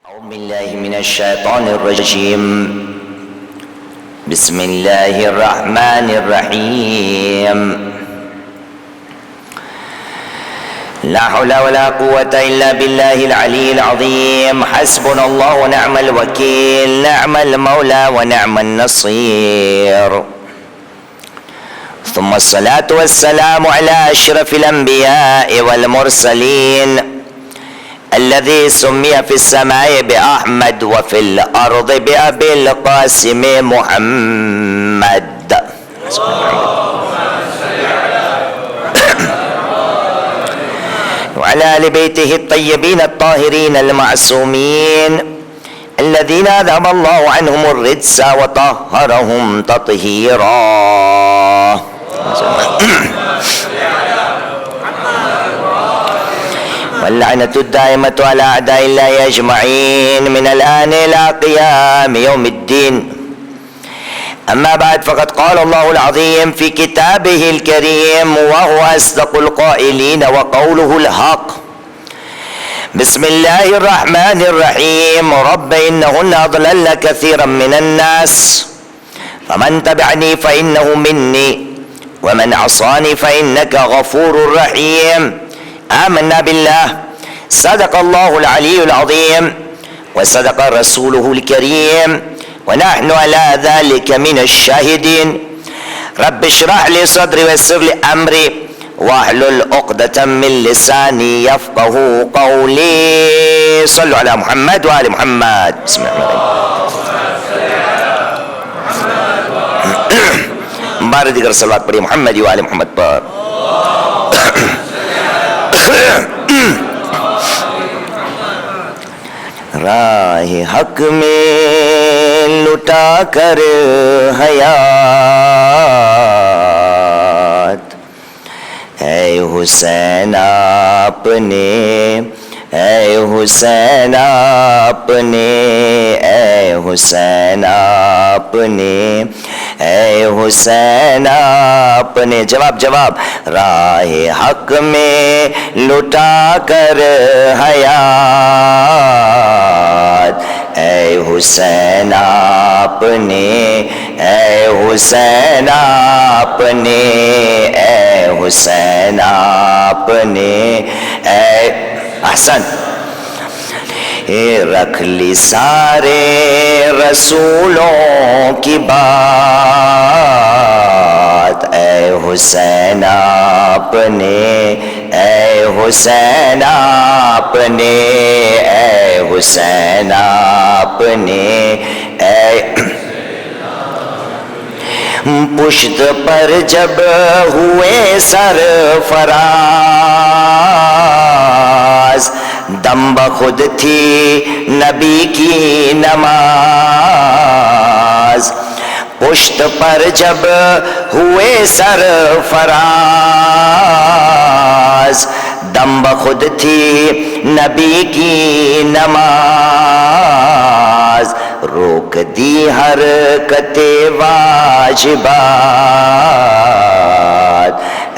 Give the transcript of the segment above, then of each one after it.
أعوذ بالله من الشيطان الرجيم. بسم الله الرحمن الرحيم. لا حول ولا قوة إلا بالله العلي العظيم. حسبنا الله ونعم الوكيل، نعم المولى ونعم النصير. ثم الصلاة والسلام على أشرف الأنبياء والمرسلين الذي سمي في السماء بأحمد وفي الأرض بأبي القاسم محمد. وعلى آل بيته الطيبين الطاهرين المعصومين الذين أذهب الله عنهم الرجس وطهرهم تطهيرا. واللعنة الدائمة على أعداء الله أجمعين من الآن إلى قيام يوم الدين. أما بعد، فقد قال الله العظيم في كتابه الكريم وهو أصدق القائلين وقوله الحق: بسم الله الرحمن الرحيم. رب إنهن أضللن كثيرا من الناس فمن تبعني فإنه مني ومن عصاني فإنك غفور رحيم. آمنا بالله، صدق الله العلي العظيم وصدق رسوله الكريم ونحن على ذلك من الشاهدين. رب اشرح لي صدري ويسر لي أمري واحلل عقدة من لساني يفقه قولي. صلوا على محمد وآل محمد. بسم الله الرحمن الرحيم. بار دیگر صلوات پڑھی محمد و آل محمد پر. راہ حق میں لٹا کر حیات، اے حسین آپ نے، اے حسین آپ نے، اے حسین آپ نے، اے حسین آپ نے. جواب راہ حق میں لٹا کر حیات، اے حسین آپ نے، اے حسین آپ نے، اے حسین آپ نے، اے احسن. رکھ لی سارے رسولوں کی بات، اے حسین آپ نے، اے حسین آپ نے، اے حسین آپ نے، اے پشت پر جب ہوئے سرفراز، دم بخود تھی نبی کی نماز. پشت پر جب ہوئے سرفراز، دم بخود تھی نبی کی نماز. روک دی حرکت واجبات،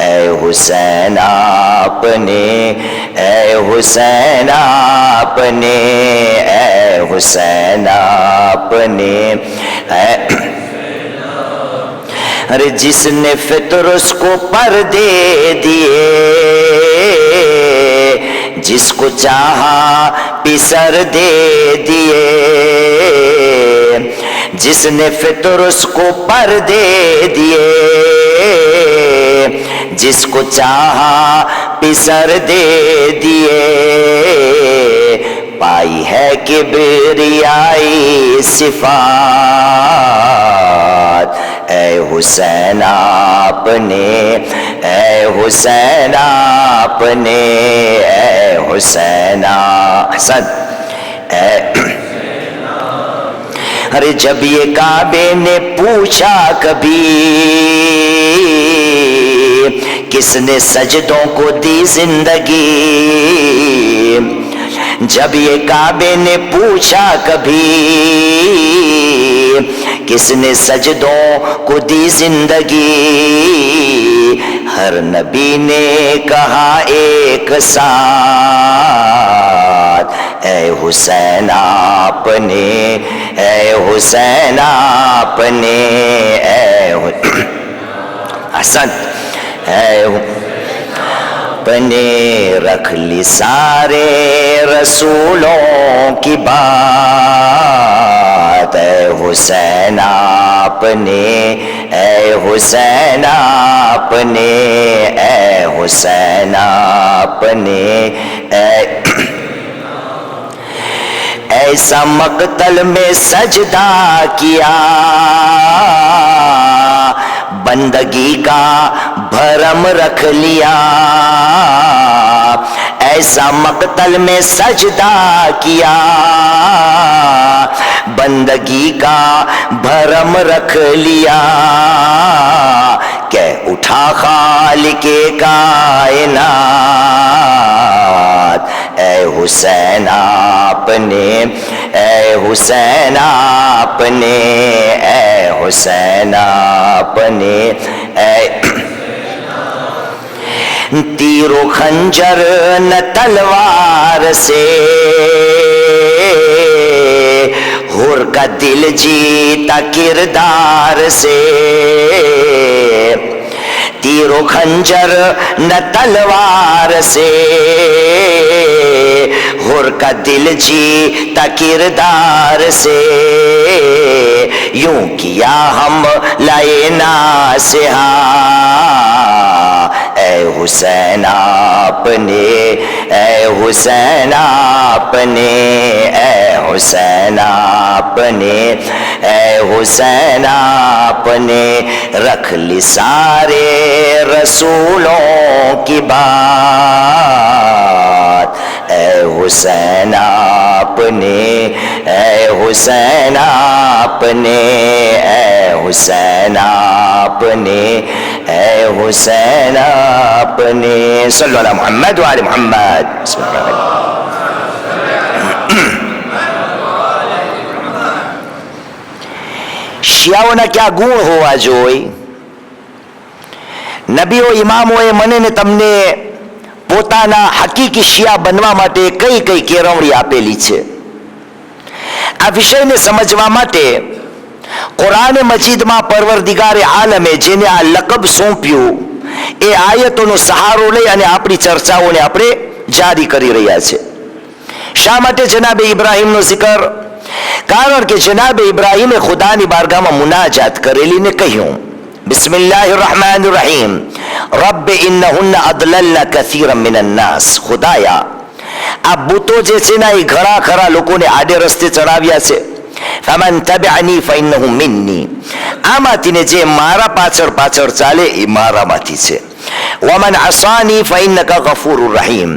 اے حسین آپ نے، اے حسین آپ نے، اے حسین آپ نے. ارے جس نے فطر اس کو پردے دیے، جس کو چاہا پسر دے دیے. جس نے فطر اس کو پردے دیے، جس کو چاہا پسر دے دیے. پائی ہے کبریائی صفات، اے حسین آپ نے، اے حسین آپ نے، اے حسین احسن. ارے جب یہ کعبے نے پوچھا کبھی، کس نے سجدوں کو دی زندگی. جب یہ کعبے نے پوچھا کبھی، کس نے سجدوں کو دی زندگی. ہر نبی نے کہا ایک ساتھ، اے حسین آپ نے، اے حسین آپ نے، اے حسن اے اپنے رکھ لی سارے رسولوں کی بات، اے حسین آپ نے، اے حسین آپ نے، اے حسین آپ نے، ایسا مقتل میں سجدہ کیا، بندگی کا بھرم رکھ لیا، ایسا مقتل میں سجدہ کیا، بندگی کا بھرم رکھ لیا، کہ اٹھا خالق کائنات، اے حسین آپ نے، اے حسین آپ نے، اے حسین آپ نے، اے تیر و خنجر نہ تلوار سے حر کا دل جیتا کردار سے، تیر و خنجر نہ تلوار سے حر کا دل جیتا کردار سے، یوں کیا ہم لائے ناسہا، اے حسین آپ نے، اے حسین آپ نے، اے حسین آپ نے، اے حسین آپ نے رکھ لی سارے رسولوں کی بات، اے حسین آپ نے، اے حسین آپ نے، اے حسین آپ نے، اے حسین آپ نے، صلی اللہ محمد وعلی محمد، بسم اللہ الرحمن الرحیم۔ શિયાઓના ક્યાં ગુણ હોવા જોઈ? નબીઓ ઇમામોએ મને ને તમને પોતાના હકીકી શિયા બનવા માટે કઈ કઈ કેળવણી આપેલી છે? આ વિષયને સમજવા માટે કુરાન મજીદમાં પરવરદિગારે આલમે જેને આ લકબ સોંપ્યું એ આયતોનો સહારો લઈ અને આપણી ચર્ચાઓને આપણે જારી કરી રહ્યા છે. શા માટે જનાબે ઇબ્રાહીમનો zikr? કારણ કે જનાબે ઇબ્રાહીમે ખુદાની બારગાહમાં મુનાજાત કરેલી ને કહ્યું, બિસ્મિલ્લાહિર રહમાનિર રહીમ, રબ્બ ઇન્નહુન્ન અદલલ્ન કસીરન મિનન નાસ, ખુદાયા આ બુતો જે છે ને એ ઘણા ખરા લોકોને આડે રસ્તે ચડાવ્યા છે. ફમન તબિઅની ફઇન્નહુ મિન્ની, આમાંથી ને જે મારા પાછળ પાછળ ચાલે એ મારામાંથી છે. વમન અસાની ફઇન્નકા ગફૂરુર રહીમ,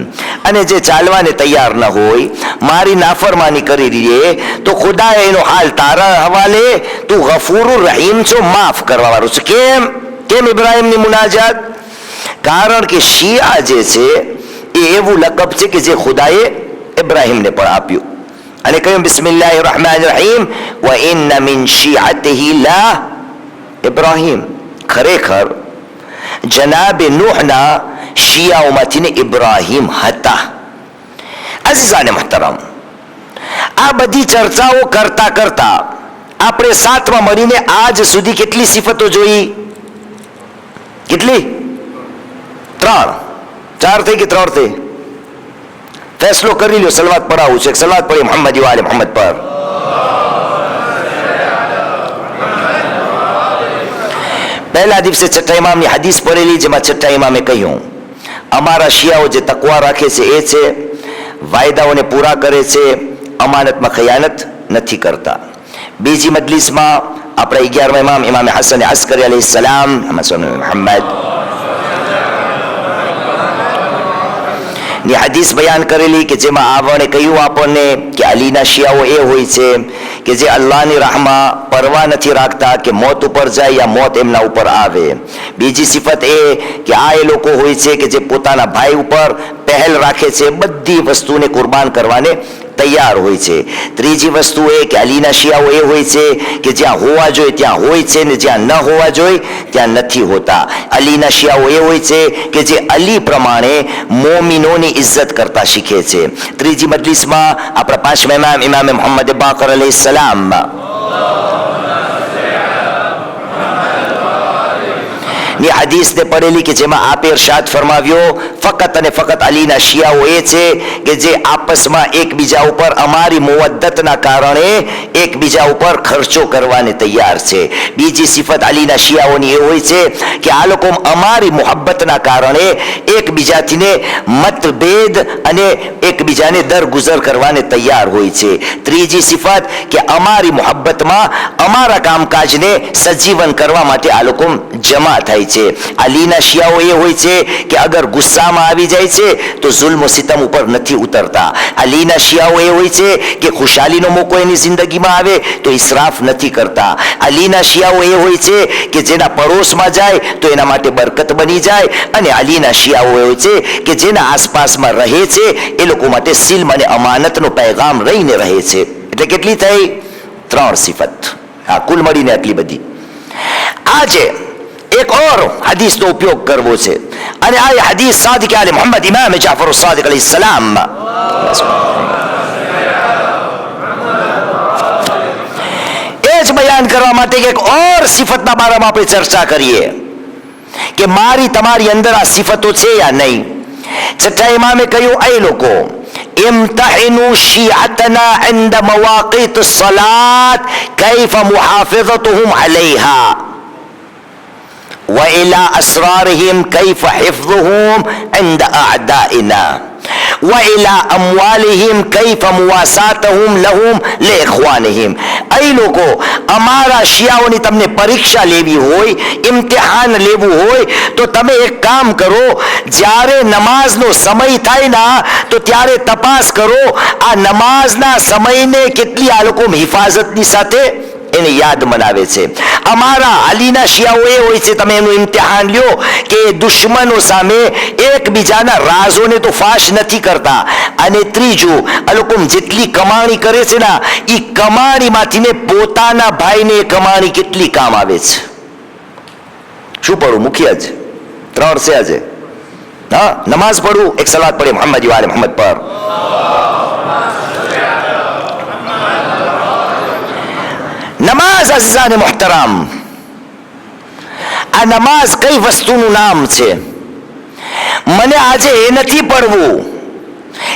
અને જે ચાલવાને તૈયાર ન હોય, મારી નાફરમાની કરી રહે તો ખુદાએ એનો હાલ તારા હવાલે, તું ગફૂરુર રહીમ છો, માફ કરવા વાળું છે. કેમ કેમ ઇબ્રાહીમની મુનાજાત? કારણ કે શિયા જે છે એ એવું લકબ છે કે જે ખુદાએ ઇબ્રાહીમને પણ આપ્યું. અને કહ્યું બિસ્મિલ્લાહિર રહમાનિર રહીમ, વ ઇન્ન મિન શિઅતિહી લા ઇબ્રાહીમ, ખરેખર જનાબે નૂહના શિયાઓમાંથી ને ઇબ્રાહીમ હતા. અઝીઝાને મુહતરમ, આ બધી ચર્ચાઓ કરતા કરતા આપણે સાથમાં મળીને આજ સુધી કેટલી સિફતો જોઈ? કેટલી? 3 4 થઈ કે 3 થઈ? ફેસલો કરી લ્યો. સલવાત પડાવું છે. સલવાત પડી મોહમ્મદ વાલે મોહમ્મદ પર. પહેલા દિવસે છઠ્ઠા ઇમામની હદીસ પડેલી, જેમાં છઠ્ઠા ઇમામે કહ્યું, અમારા શિયાઓ જે તકવા રાખે છે એ છે, વાયદાઓને પૂરા કરે છે, અમાનતમાં ખયાનત નથી કરતા. બીજી મજલિસમાં આપણા 11મા ઇમામ ઇમામે હસન અસ્કરી અલૈહિસ્સલામ મોહમ્મદ ની હદીસ બયાન કરેલી કે જેમાં આવણે કહ્યું આપણને કે અલીના શિયાઓ એ હોય છે કે જે અલ્લાહની રાહમાં પરવા નથી રાખતા કે મોત ઉપર જાય યા મોત એમના ઉપર આવે. બીજી સિફત એ કે આ એ લોકો હોય છે કે જે પોતાના ભાઈ ઉપર પહેલ રાખે છે, બધી વસ્તુને કુરબાન કરવાને તૈયાર હોય છે. ત્રીજી વસ્તુ એ કે અલીના શિયાઓ એ હોય છે કે જ્યાં હોવા જોઈએ ત્યાં હોય છે ને જ્યાં ન હોવા જોઈએ ત્યાં નથી હોતા. અલીના શિયાઓ એ હોય છે કે જે અલી પ્રમાણે મોમિનોની ઇજ્જત કરતા શીખે છે. ત્રીજી મજલિસમાં આપણા પાંચમા ઇમામ ઇમામ મુહમ્મદ બાકર અલૈહિસ્સલામ ની હદીસને પડેલી કે જેમાં આપે ઇરશાદ ફરમાવ્યો ફકત અને ફકત અલીના શિયાઓ એ છે કે જે આપસમાં એકબીજા ઉપર અમારી મુવદ્દતના કારણે એકબીજા ઉપર ખર્ચો કરવાને તૈયાર છે. બીજી સિફત અલીના શિયાઓની એ હોય છે કે આ લોકો અમારી મુહબ્બતના કારણે એકબીજાથીને મતભેદ અને એકબીજાને દરગુજર કરવાને તૈયાર હોય છે. ત્રીજી સિફત કે અમારી મુહબ્બતમાં અમારા કામકાજને સજીવન કરવા માટે આ લોકો જમા થાય છે. અલીના શિયાઓ એ હોય છે કે અગર ગુસ્સામાં આવી જાય છે તો જુલ્મ સિતમ ઉપર નથી ઉતરતા. અલીના શિયાઓ એ હોય છે કે ખુશાલીનો મોકો એની જિંદગીમાં આવે તો ઇસરાફ નથી કરતા. અલીના શિયાઓ એ હોય છે કે જેના પડોશમાં જાય તો એના માટે બરકત બની જાય. અને અલીના શિયાઓ એ હોય છે કે જેના આસપાસમાં રહે છે એ લોકો માટે સિલ્મ અને અમાનતનો પૈગામ રહીને રહે છે. એટલે કેટલી થઈ? 3 સિફત. હા, કુલ મળીને આટલી બધી. આજે એક और हदीस નો ઉપયોગ કરવો છે અને આ હદીસ સાદિક આલે મોહમ્મદ ઇમામ જાફર સાદિક અલૈહિસ્સલામ એ જ બયાન કરવા માટે એક और સિફતના બારામાં આપણે ચર્ચા કરીએ કે મારી તમારી અંદર આ સિફતો છે યા નહીં. છઠ્ઠા ઇમામે કહ્યું એ લોકો امتحنوا شيعتنا عند مواقيت الصلاة كيف محافظتهم عليها وإلى أسرارهم كيف حفظهم عند أعدائنا وإلى أموالهم كيف مواساتهم لهم لإخوانهم. أي લોકો અમારા શિયાઓની તમને પરીક્ષા લેવી હોય, ઇમ્તિહાન લેવું હોય તો તમે એક કામ કરો, જ્યારે નમાઝનો સમય થાય ના તો ત્યારે તપાસ કરો આ નમાઝના સમયને કેટલી આ લોકો હિફાજતની સાથે એને યાદ મનાવે છે. અમારા અલીના શિયાઓ એ હોય છે, તમે એનું ઇમ્તિહાન લ્યો કે દુશ્મનો સામે એકબીજાના રાજોને તો ફાશ નથી કરતા. અને ત્રીજું, આ લોકો જેટલી કમાણી કરે છે ને એ કમાણીમાંથી ને પોતાના ભાઈને એ કમાણી કેટલી કામ આવે છે. શું પડવું? મુખ્ય જ 3 છે આજે. હા, નમાઝ પડવું, એક સલાત પડે મોહમ્મદ વાલે મોહમ્મદ પર. નમાઝ અઝીઝાને મુહતરમ, આ નમાઝ કઈ વસ્તુનું નામ છે? મને આજે એ નથી પડવું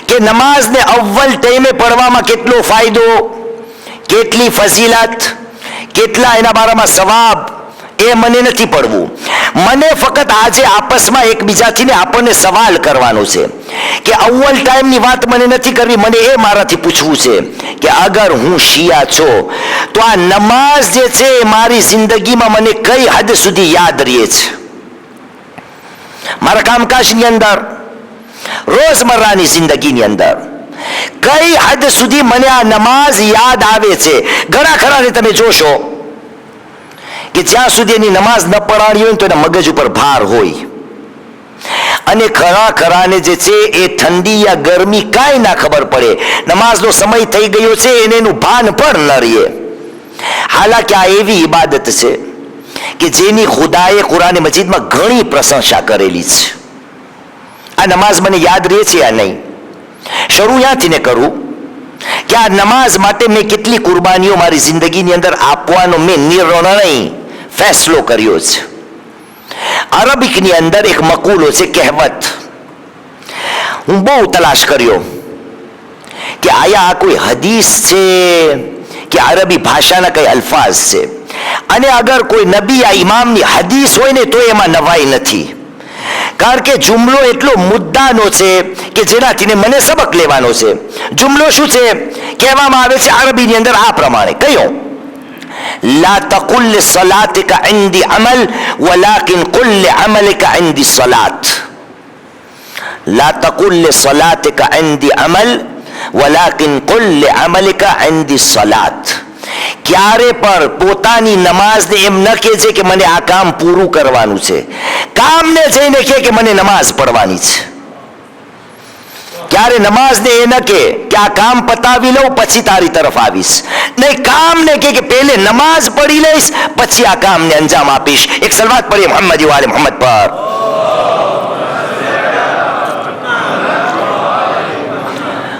કે નમાઝને અવ્વલ ટાઈમે પડવામાં કેટલો ફાયદો, કેટલી ફઝીલત, કેટલા એના બારામાં સવાબ, એ મને નથી પડવું. મને ફક્ત આજે આપસમાં એકબીજાથી ને આપણને સવાલ કરવાનો છે કે અવ્વલ ટાઈમની વાત મને નથી કરવી. મને એ મારાથી પૂછવું છે કે અગર હું શિયા છો તો આ નમાઝ જે છે મારી જિંદગીમાં મને કઈ હદ સુધી યાદ રહે છે. મારા કામકાજની અંદર, રોજમર્રાની જિંદગીની અંદર કઈ હદ સુધી મને આ નમાઝ યાદ આવે છે. ઘણા ખરાને તમે જોશો કે જ્યાં સુધી એની નમાઝ ન પડાણી હોય તો એના મગજ ઉપર ભાર હોય. અને ખરાને જે છે એ ઠંડી યા ગરમી કાંઈ ના ખબર પડે, નમાઝનો સમય થઈ ગયો છે એને એનું ભાન પણ ન રહે. હાલાકી આ એવી ઇબાદત છે કે જેની ખુદાએ કુરાન મજીદમાં ઘણી પ્રશંસા કરેલી છે. આ નમાઝ મને યાદ રહે છે યા નહીં? શરૂ ત્યાંથી ને કરું કે આ નમાઝ માટે મેં કેટલી કુરબાનીઓ મારી જિંદગીની અંદર આપવાનો મેં નિર્ણય ફેસલો કર્યો છે. અરબિકની અંદર એક મકૂલો છે, કહેવત. હું બહુ તલાશ કર્યો કે આયા આ કોઈ હદીસ છે કે અરબી ભાષાના કઈ અલ્ફાઝ છે. અને અગર કોઈ નબી યા ઇમામની હદીસ હોય ને તો એમાં નવાઈ નથી, કારણ કે જુમલો એટલો મુદ્દાનો છે કે જેનાથી મને સબક લેવાનો છે. જુમલો શું છે? કહેવામાં આવે છે અરબીની અંદર આ પ્રમાણે, કયો? لا تقل لصلاتك عندي عمل ولكن قل لعملك عندي صلاة. لا تقل لصلاتك عندي عمل ولكن قل لعملك عندي صلاة. ક્યારે પણ પોતાની નમાઝને એમ ન કહેજે કે મને આ કામ પૂરું કરવાનું છે, કામને જઈને કહે કે મને નમાઝ પડવાની છે. ક્યારે નમાઝને એ ન કે આ કામ પતાવી લઉં પછી તારી તરફ આવીશ, નહીં, કામને કે પહેલે નમાઝ પઢી લઈશ પછી આ કામને અંજામ આપીશ. એક સલવાત પઢીએ મોહમ્મદ વાલે મોહમ્મદ પર.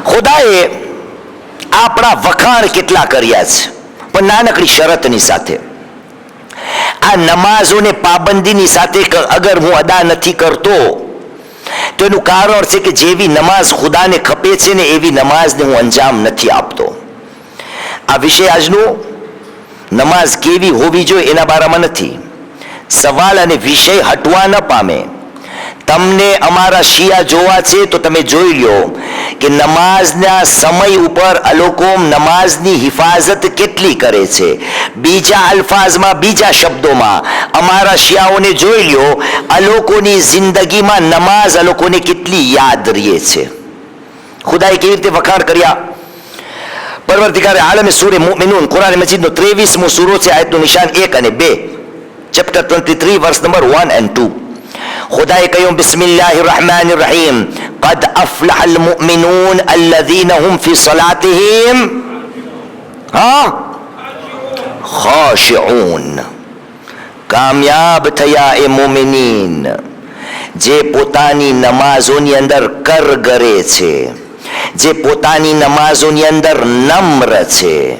ખુદાએ આપણા વખાણ કેટલા કર્યા છે, પણ નાનકડી શરતની સાથે. આ નમાઝોને પાબંદીની સાથે અગર હું અદા નથી કરતો તો એનું કારણ છે કે જેવી નમાઝ ખુદાને ખપે છે ને એવી નમાઝને હું અંજામ નથી આપતો. આ વિષય આજનો નમાઝ કેવી હોવી જોઈએ એના બારામાં નથી. સવાલ અને વિષય હટવા ન પામે. તમને અમારા શિયા જોવા છે તો તમે જોઈ લો કે નમાઝના સમય ઉપર આ લોકો નમાઝની હિફાજત કેટલી કરે છે. બીજા અલ્ફાઝમાં, બીજા શબ્દોમાં અમારા શિયાઓને જોઈ લો આ લોકોની જિંદગીમાં નમાઝ આ લોકોને કેટલી યાદ રહે છે. ખુદાએ કેવી રીતે વખાણ કર્યા. પરવરદિગારે આલમે સૂરે મુમિનૂન કુરાન મજીદનો 23મો સૂરો છે, આયતનું નિશાન 1 અને 2, ચેપ્ટર 23 વર્સ નંબર 1 and 2. ખુદાએ કહ્યું બિસ્મિલ્લાહિર રહેમાનિર રહીમ قد أفلح المؤمنون الذين هم في صلاتهم خاشعون. કામયાબ થયા એ મુમિનીન જે પોતાની નમાઝોની અંદર કર કરે છે, જે પોતાની નમાઝોની અંદર નમ્ર છે.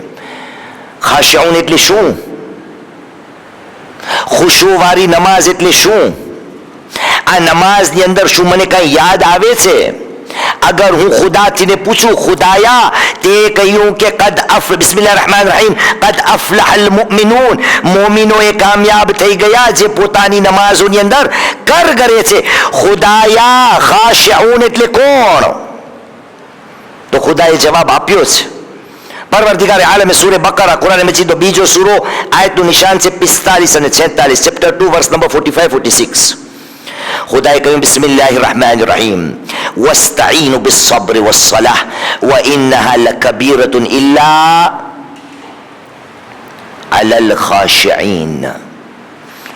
ખાશિઉન એટલે શું? ખુશુ વાળી નમાઝ એટલે શું? આ નમાઝની અંદર શું મને કઈ યાદ આવે છે? અગર હું ખુદાથીને પૂછું, ખુદાયા તે કહ્યું કે બિસ્મિલ્લાહિર રહેમાનિર રહીમ કદ અફલહલ મુમિનૂન, મોમિનોએ કામયાબ થઈ ગયા જે પોતાની નમાઝોની અંદર કર કરે છે. ખુદાયા ખાશિઉન એટલે કોણ? તો ખુદાએ જવાબ આપ્યો છે. પરવરદિગારે આલમે સૂરે બકરા કુરાન મજીદનો બીજો સૂરો, આયતનું નિશાન છે 45 અને 46, ચેપ્ટર 2 વર્સ નંબર 45-46. ખુદાએ કહ્યું બિસ્મિલ્લાહિર રહેમાનિર રહીમ વસ્તઈનુ બિસ્સબ્ર વસ્સલાહ વઇન્નહા લકબીરતુન ઇલ્લા અલલ ખાશિઈન.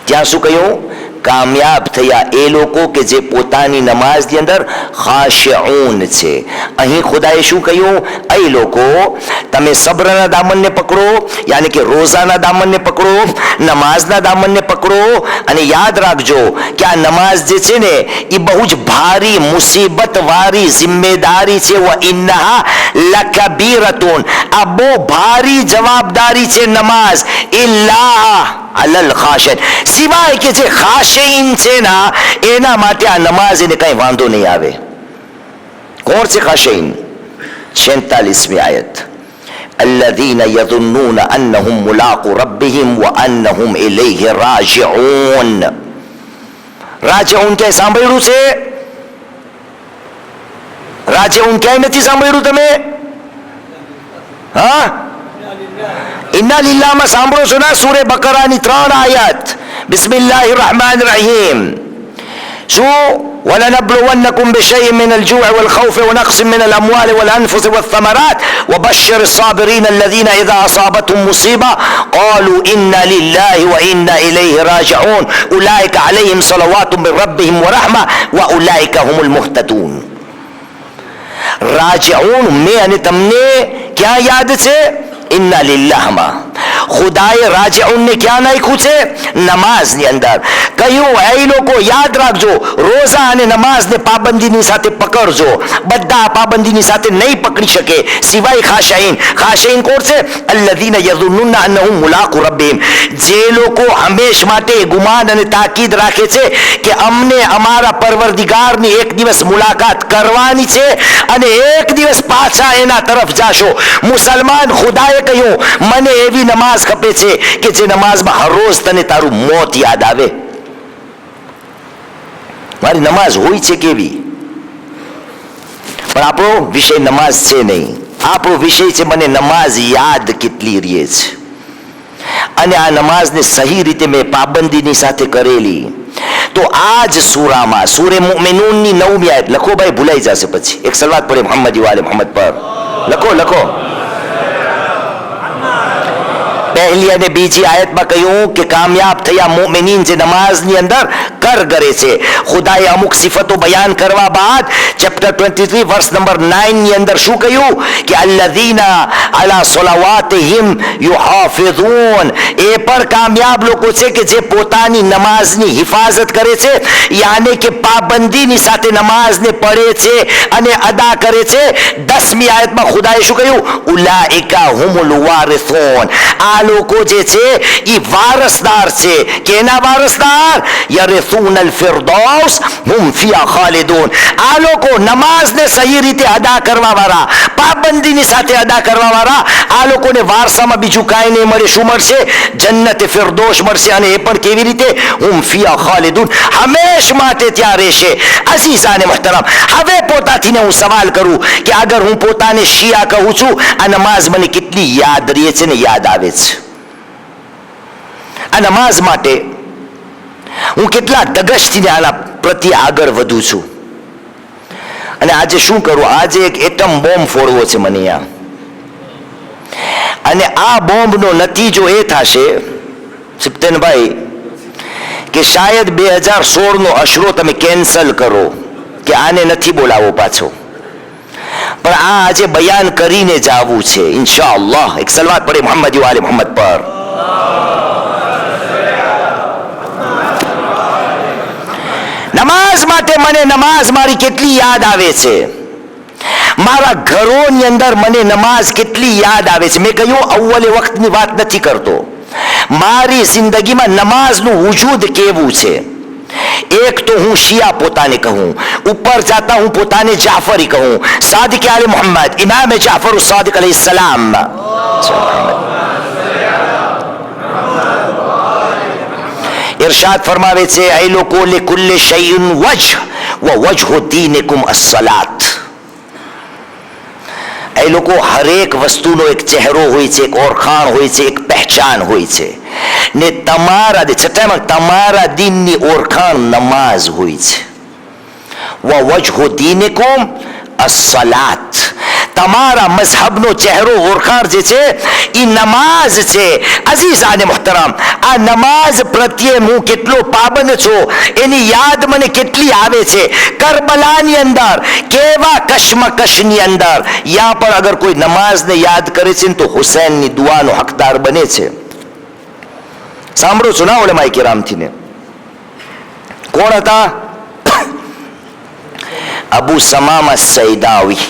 ત્યાં શું કહ્યું? કામયાબ થયા એ લોકો કે જે પોતાની નમાઝની અંદર ખાશિઉન છે. અહીં ખુદાએ શું કહ્યું? એ લોકો તમે સબ્રના દામનને પકડો, યાની કે રોઝાના દામનને પકડો, નમાઝના દામનને પકડો, અને યાદ રાખજો કે આ નમાઝ જે છે ને એ બહુ જ ભારી મુસીબત વાળી જિમ્મેદારી છે. વ ઇન્નહા લકબીરતુન, આ બહુ ભારી જવાબદારી છે નમાઝ. ઇલ્લા અલલ ખાશિઈન, સિવાય કે જે ખાશિઈન છે ના એના માટે આ નમાઝ એને કઈ વાંધો નહીં આવે. કોણ છે ખાશિઈન? 46મી આયત الذين يظنون أنهم ملاقو ربهم وأنهم إليه راجعون. રાજીઉન ક્યાંય સાંભળ્યું છે? રાજીઉન ક્યાંય નથી સાંભળ્યું તમે? હા, ઇન્ના લિલ્લાહમાં સાંભળો છો ના? સૂરે બકરાની 3 આયત. બિસ્મિલ્લાહિર રહેમાનિર રહીમ. શું? ولنبلونكم بشيء من الجوع والخوف ونقص من الأموال والأنفس والثمرات وبشر الصابرين الذين إذا أصابتهم مصيبة قالوا إنا لله وإنا إليه راجعون أولئك عليهم صلوات من ربهم ورحمة وأولئك هم المهتدون. راجعون में અને તમને ક્યાં યાદ છે? ઇન્ના લિલ્લાહમાં. ખુદાએ રાજીઉનને ક્યાં નાખ્યું છે? નમાઝની અંદર. કહ્યું એ લોકો યાદ રાખજો, રોઝા અને નમાઝને પાબંદીની સાથે પકડજો. બધા પાબંદીની સાથે નહીં પકડી શકે સિવાય ખાશિઈન. ખાશિઈન કોણ છે? અલ્લઝીના યઝુન્નુના અન્નહુમ મુલાકુ રબ્બિહિમ, જે લોકો હંમેશ માટે ગુમાન અને તાકીદ રાખે છે કે અમને અમારા પરવરદિગારની એક દિવસ મુલાકાત કરવાની છે અને એક દિવસ પાછા એના તરફ જાશો. મુસલમાન, ખુદાએ કહ્યું મને એવી નમાઝ ખપે છે કે જે નમાઝમાં હર રોજ તને તારું મોત યાદ આવે. મારી નમાઝ હોય છે કેવી? પણ આપણો વિષય નમાઝ છે નહીં. આપણો વિષય છે મને નમાઝ યાદ કેટલી રહે છે અને આ નમાઝને સહી રીતે મેં પાબંદીની સાથે કરેલી. તો આ જ સૂરામાં સૂરે મુમિનૂનની 9મી આયત લખો ભાઈ, ભૂલાઈ જશે પછી. એક સલવાત પડે મોહમ્મદ વાલે મોહમ્મદ પર. લખો. પહેલી અને બીજી આયતમાં કહ્યું કે કામયાબ થયા મુમિનીન જે નમાઝની અંદર દર કરે છે. ખુદાએ અમુક સિફતો બયાન કરવા બાદ ચેપ્ટર 23 વર્સ નંબર 9 ની અંદર શું કહ્યું કે અલ્લઝીના અલા સલાવાતિહિમ યુહાફિઝૂન, એ પણ કામયાબ લોકો છે કે જે પોતાની નમાઝની હિફાજત કરે છે, યાને કે પાબંદીની સાથે નમાઝને પઢે છે અને અદા કરે છે. 10મી આયતમાં ખુદાએ શું કહ્યું? ઉલાઇકા હુમુલ વારિસૂન, આ લોકો જે છે એ વારસદાર છે. કેના વારસદાર? યરિસૂનલ ફિરદૌસ હુમ ફિહા ખાલિદૂન. આ લોકો નમાઝને સહી રીતે અદા કરવા વાળા, પાબંદીની સાથે અદા કરવા વાળા, આ લોકોને વારસામાં બીજું કાંઈ નહીં મળે. શું મળશે? જન્નત ફિરદૌસ મળશે. અને એ પણ કેવી રીતે? હુમ ફિહા ખાલિદૂન, હંમેશ માટે ત્યાં રહેશે. અઝીઝાને મહતરમ, હવે પોતાથીને હું સવાલ કરું કે અગર હું પોતાને શિયા કહું છું, આ નમાઝ મને કેટલી યાદ રહે છે ને યાદ આવે છે. આ નમાઝ માટે હું કેટલા ધગશથી આના પ્રત્યે આગળ વધું છું. અને આજે શું કરું? આજે એક એટમ બોમ્બ ફોડવો છે મને અહીંયા, અને આ બોમ્બનો નતીજો એ થશે સિપ્તનભાઈ કે શાયદ 2016નો અશરો તમે કેન્સલ કરો કે આને નથી બોલાવો પાછો, પણ આ આજે બયાન કરીને જાવું છે ઇન્શાઅલ્લાહ. એક સલવાત પડે મોહમ્મદ વાલે મોહમ્મદ પર. નમાઝ માટે મને નમાઝ મારી કેટલી યાદ આવે છે. મારા ઘરોની અંદર મને નમાઝ કેટલી યાદ આવે છે. મેં કહ્યું અવ્વલે વખતની વાત નથી કરતો, મારી જિંદગીમાં નમાઝનું વજૂદ કેવું છે. એક તો હું શિયા પોતાને કહું, ઉપર જાતા હું પોતાને જાફરી કહું, સાદિક આલે મોહમ્મદ ઇમામ જાફર સાદિક અલૈહિસ સલામ. ઇરશાદ ફરમાવે છે, એ લોકો લિકુલ્લિ શૈઇન વજહ વ વજહુ દીનિકુમ અસ્સલાત. એ લોકો હરેક વસ્તુનો એક ચહેરો હોય છે, એક ઓળખાણ હોય છે, એક પહેચાન હોય છે. ને તમારા દીનની ઓળખાણ નમાઝ હોય છે. વ વજહુ દીનિકુમ અસ્સલાત, તમારા મઝહબનો ચહેરો ઓળખાણ જે છે એ નમાઝ છે. અઝીઝાને મુહતરમ, આ નમાઝ પ્રત્યે હું કેટલો પાબંદ છું એની યાદ મને કેટલી આવે છે. કરબલાની અંદર કેવા કશમકશની અંદર યા પણ અગર કોઈ નમાઝને યાદ કરે છે તો હુસૈનની દુઆનો હકદાર બને છે. સાંભળો છો ના ઉલેમાએ કિરામથી ને? કોણ હતા? અબુ સમામા સૈદાવી.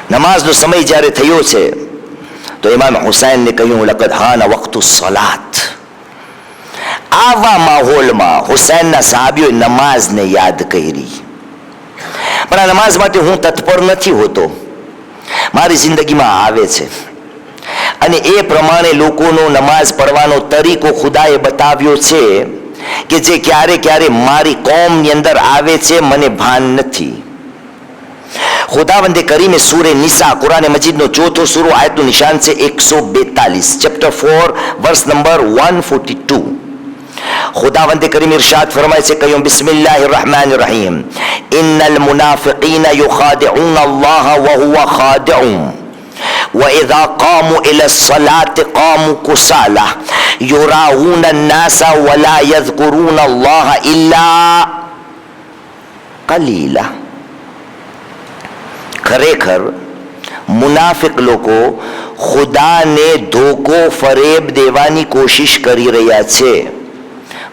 નમાઝનો સમય જ્યારે થયો છે તો ઇમામ હુસૈનને કહ્યું, લકદ હાન વક્તુ સલાત. આવા માહોલમાં હુસૈનના સાહાબીઓએ નમાઝને યાદ કરી. પણ આ નમાઝ માટે હું તત્પર નથી હોતો, મારી જિંદગીમાં આવે છે. અને એ પ્રમાણે લોકોનો નમાઝ પડવાનો તરીકો ખુદાએ બતાવ્યો છે કે જે ક્યારે ક્યારે મારી કોમની અંદર આવે છે, મને ભાન નથી. ખુદાવંદે કરીમે સૂરે નિસા કુરાન મજીદનો 4થો સૂરો આયતનું નિશાન છે 142, ચેપ્ટર 4 વર્સ નંબર 142. ખુદાવંદે કરીમ ઇરશાદ ફરમાય છે, કહ્યું બિસ્મિલ્લાહિર રહેમાનિર રહીમ, ઇન્નલ મુનાફિકીના યુખાદિઉન અલ્લાહ વ હુવા ખાદિઉન وإذا قاموا إلى الصلاة قاموا كسالى يراؤون الناس ولا يذكرون الله إلا قليلا. ખરેખર મુનાફિક લોકો ખુદાને ધોકો ફરેબ દેવાની કોશિશ કરી રહ્યા છે.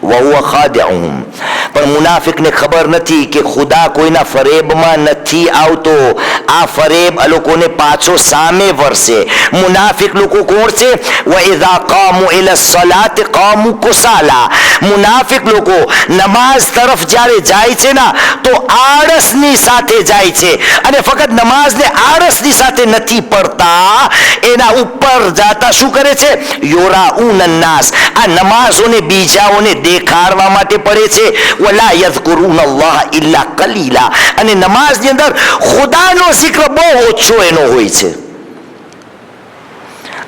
વહુવા ખાદિઉન, પણ મુનાફિકને ખબર નથી કે ખુદા કોઈના ફરેબમાં નથી આવતો. આ ફરેબ આ લોકોને પાછો સામે વરસે. મુનાફિક લોકો કોણ છે? વઇઝા કામુ ઇલા સલાત કામુ કુસાલા. મુનાફિક લોકો નમાઝ તરફ જ્યારે જાય છે ને તો આળસની સાથે જાય છે, અને ફક્ત નમાઝને આળસની સાથે નથી પડતા, એના ઉપર જાતા શું કરે છે? યુરાઉન નાસ, આ નમાઝોને બીજાઓને દેખાડવા માટે પડે છે. વલા યઝકુરુન અલ્લાહ ઇલ્લા કલીલા, અને નમાઝની અંદર ખુદાનો જિક્ર બહુ ઓછો એનો હોય છે.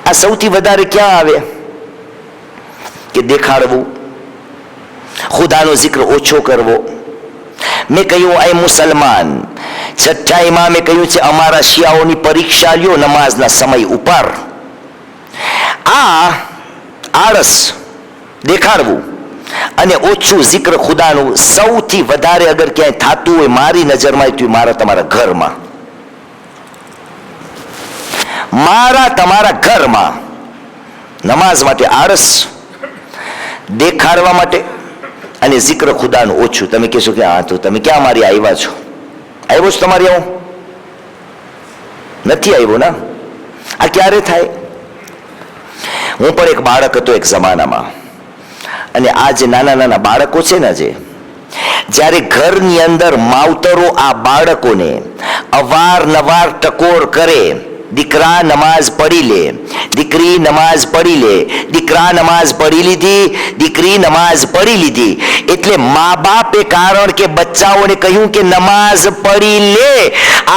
આ સૌથી વધારે ક્યાં આવે કે દેખાડવું, ખુદાનો જિક્ર ઓછો કરવો. મેં કહ્યું એ મુસલમાન, છઠ્ઠા ઇમામે કહ્યું છે અમારા શિયાઓની પરીક્ષા લ્યો નમાઝના સમય ઉપર. આ આળસ દેખાડવું અને ઓછું જિક્ર ખુદાનું સૌથી વધારે અગર ક્યાંય થતું હોય મારી નજરમાં તો મારા તમારા ઘરમાં, મારા તમારા ઘરમાં નમાઝ માટે આળસ દેખાડવા માટે અને જિક્ર ખુદાનું ઓછું. તમે કહેશો કે હા તો તમે ક્યાં મારી આવ્યા છો? આવ્યો છો તમારી આવું? નથી આવ્યો ને. આ ક્યારે થાય? હું પણ એક બાળક હતો એક જમાનામાં, અને આ જે નાના નાના બાળકો છે ને, જ્યારે ઘરની અંદર માવતરો આ બાળકોને અવારનવાર ટકોર કરે, દીકરા નમાઝ પઢી લે, દીકરી નમાઝ પઢી લે, દીકરા નમાઝ પઢી લીધી, દીકરી નમાઝ પઢી લીધી, એટલે મા બાપે કારણ કે બચ્ચાઓને કહ્યું કે નમાઝ પઢી લે,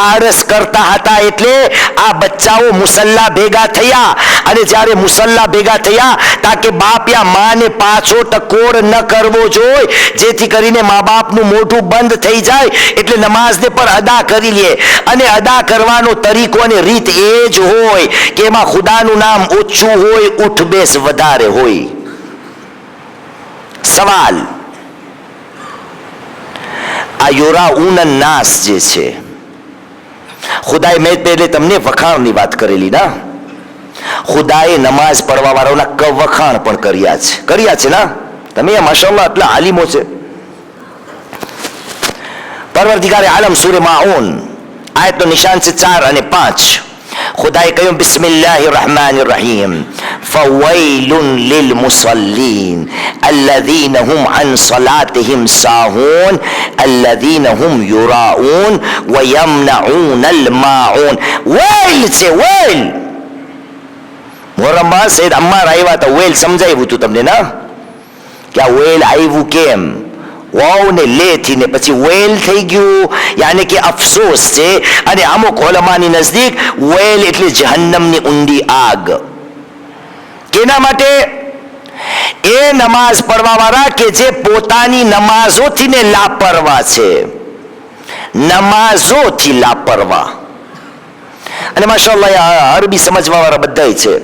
આળસ કરતા હતા. એટલે આ બચ્ચાઓ મુસલ્લા ભેગા થયા, અને જ્યારે મુસલ્લા ભેગા થયા તાકે બાપ યા માને પાછો ટકોર ન કરવો જોઈએ, જેથી કરીને મા બાપનું મોઢું બંધ થઈ જાય, એટલે નમાઝને પર અદા કરી લે. અને અદા કરવાનો તરીકો અને રીત એ જ હોય કે એમાં ખુદાનું નામ ઓછું હોય, ઉઠ બેસ વધારે હોય. સવાલ, આ યુરાઉન નાસ જે છે, ખુદાએ મેં પહેલે તમને વખાણની વાત કરેલી ના, ખુદાએ નમાઝ પડવા વાળાઓના વખાણ પણ કર્યા છે ના. તમે માશાઅલ્લાહ આટલા આલિમો છે. પરવરદિગારે આલમ સૂરે માઉન આયતનો નિશાન છે 4 અને 5. ખુદાએ કહ્યું બિસ્મિલ્લાહિર રહમાનિર રહીમ, ફવૈલુન લિલ મુસલ્લીન અલ્લઝીન હુમ અન સલાતિહિમ સાહૂન અલ્લઝીન હુમ યુરાઉન વ યમનઉનલ માઉન. વૈલ છે, વૈલ. મોહરમમાં સૈયદ અમ્માર આવ્યા હતા, વેલ સમજાવ્યું હતું તમને ના, કે આ વેલ આવ્યું કેમ, વાવ ને લે થી ને પછી વેલ થઈ ગયું, યાની કે અફસોસ છે. અને અમુક ઉલમાની નજદીક વેલ એટલે જહન્નમની ઊંડી આગ. કેના માટે? એ નમાઝ પડવા વાળા કે જે પોતાની નમાઝોથી ને લાપરવા છે, નમાઝોથી લાપરવા. અને માશાઅલ્લાહ અરબી સમજવા વાળા બધા છે.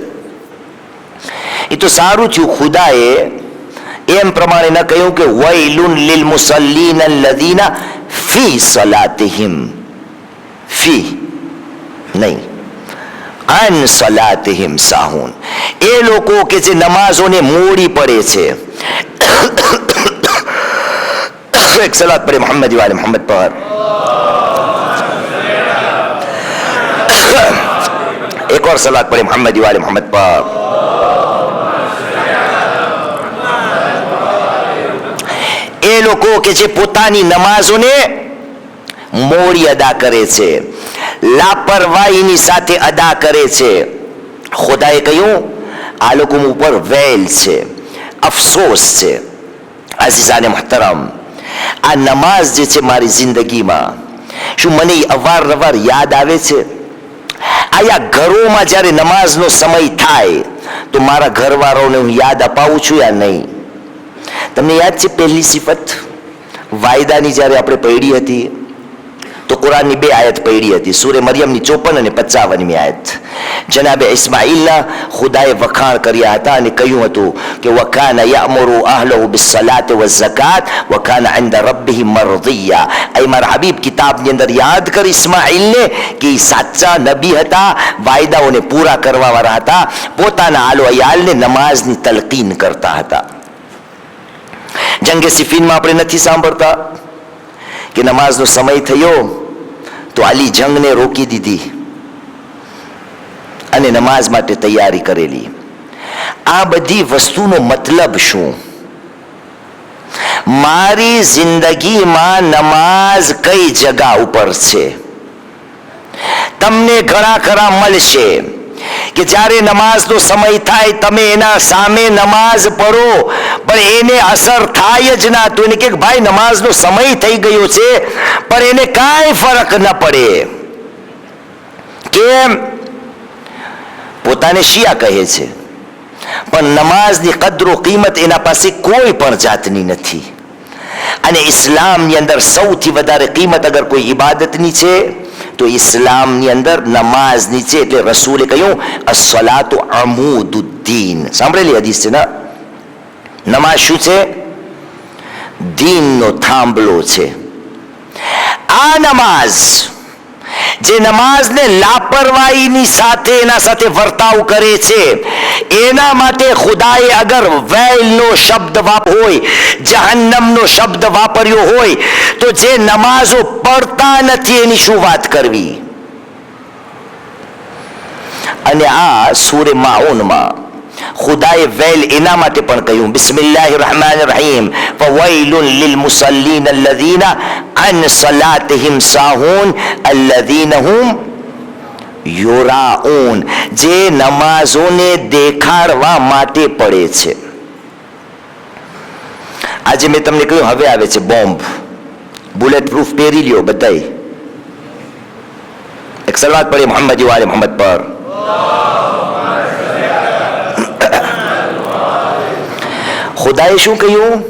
એ તો સારું થયું ખુદાએ એમ પ્રમાણે ન કહ્યું કે વૈલુન લિલ મુસલ્લીન અલ્લઝીના ફી સલાતિહિમ, ફી નહીં, અન સલાતિહિમ સાહૂન. એ લોકો કે જે નમાઝોને મોડી પડે છે. એક સલાત પડે મોહમ્મદ વાલે મોહમ્મદ પર. એક और સલાત પડે મોહમ્મદ વાલે મોહમ્મદ પર. એ લોકો કે જે પોતાની નમાઝોને મોડી અદા કરે છે, લાપરવાહીની સાથે અદા કરે છે. ખુદાએ કહ્યું આ લોકો ઉપર વેલ છે, અફસોસ છે. અઝીઝાને મુહતરમ, આ નમાઝ જે છે મારી જિંદગીમાં, શું મને અવારનવાર યાદ આવે છે? આયા ઘરોમાં જ્યારે નમાઝનો સમય થાય તો મારા ઘરવાળાઓને હું યાદ અપાવું છું યા નહીં? તમને યાદ છે પહેલી સિફત વાયદાની જ્યારે આપણે પઢી હતી તો કુરાનની 2 આયત પઢી હતી, સૂરે મરિયમની 54 અને 55મી આયત. જનાબે ઇસ્માઈલના ખુદાએ વખાણ કર્યા હતા અને કહ્યું હતું કે વકાના યઅમુરુ અહલહુ બિસ્સલાતિ વઝકાત વકાના ઇન્દા રબ્બિહી મરદિયા. એ મારા હબીબ કિતાબની અંદર યાદ કર ઇસ્માઈલને કે સાચા નબી હતા, વાયદાઓને પૂરા કરવા વાળા હતા, પોતાના આલો અયાલને નમાઝની તલકીન કરતા હતા. જંગે સિફીનમાં આપણે નથી સાંભળતા કે નમાઝનો સમય થયો તો અલી જંગને રોકી દીધી અને નમાઝ માટે તૈયારી કરેલી. આ બધી વસ્તુનો મતલબ શું? મારી જિંદગીમાં નમાઝ કઈ જગા ઉપર છે? તમને ઘણા ખરા મળશે કે જ્યારે નમાઝનો સમય થાય તમે એના સામે નમાઝ પઢો, પણ એને અસર થાય જ ના. તો એને કે ભાઈ નમાઝનો સમય થઈ ગયો છે, પણ એને કાંઈ ફરક ન પડે. કેમ? પોતાને શિયા કહે છે, પણ નમાઝની કદરો કિંમત એના પાસે કોઈ પણ જાતની નથી. અને ઇસ્લામની અંદર સૌથી વધારે કિંમત અગર કોઈ ઇબાદતની છે તો ઇસ્લામની અંદર નમાઝની છે. એટલે રસૂલે કહ્યું અસ્સલાતુ અમૂદુદ્દીન. સાંભળેલી હદીસ છે ને? નમાઝ શું છે? દીનનો થાંભલો છે. આ નમાઝ, જે નમાઝને લાપરવાહીની સાથે એના સાથે વર્તાવ કરે છે, એના માટે ખુદાએ અગર વૈલનો શબ્દ હોય, જહન્નમનો શબ્દ વાપર્યો હોય, તો જે નમાઝો પડતા નથી એની શું વાત કરવી. અને આ સૂરે માઉનમાં ખુદાએ વૈલ એના માટે પણ કહ્યું, બિસ્મિલ્લાહિર રહમાનિર રહીમ, ફવૈલુન લિલ મુસલ્લીન અલ્લઝીના અન સલાતહિમ સાહૂન અલ્લઝીના હુમ યુરાઉન. જે નમાઝોને દેખાડવા માટે પડે છે. આજે મેં તમને કહ્યું હવે આવે છે બોમ્બ, બુલેટ પ્રૂફ પહેરી લ્યો બધાય. એક સલાત પડે મોહમ્મદ વાલે મોહમ્મદ પર. ખુદાએ શું કહ્યું?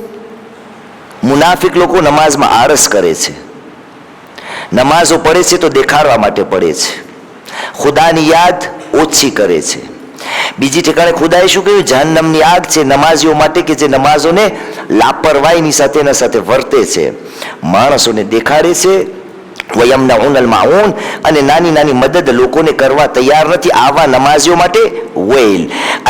મુનાફિક લોકો નમાઝમાં આળસ કરે છે, નમાઝો પડે છે તો દેખાડવા માટે પડે છે, ખુદાની યાદ ઓછી કરે છે. બીજી ઠેકાણે ખુદાએ શું કહ્યું? જહન્નમની આગ છે નમાઝીઓ માટે, કે જે નમાઝોને લાપરવાહીની સાથે એના સાથે વર્તે છે, માણસોને દેખાડે છે. વયમનઉનલ માઉન, અને નાની નાની મદદ લોકોને કરવા તૈયાર નથી. આવા નમાઝીઓ માટે વૈલ.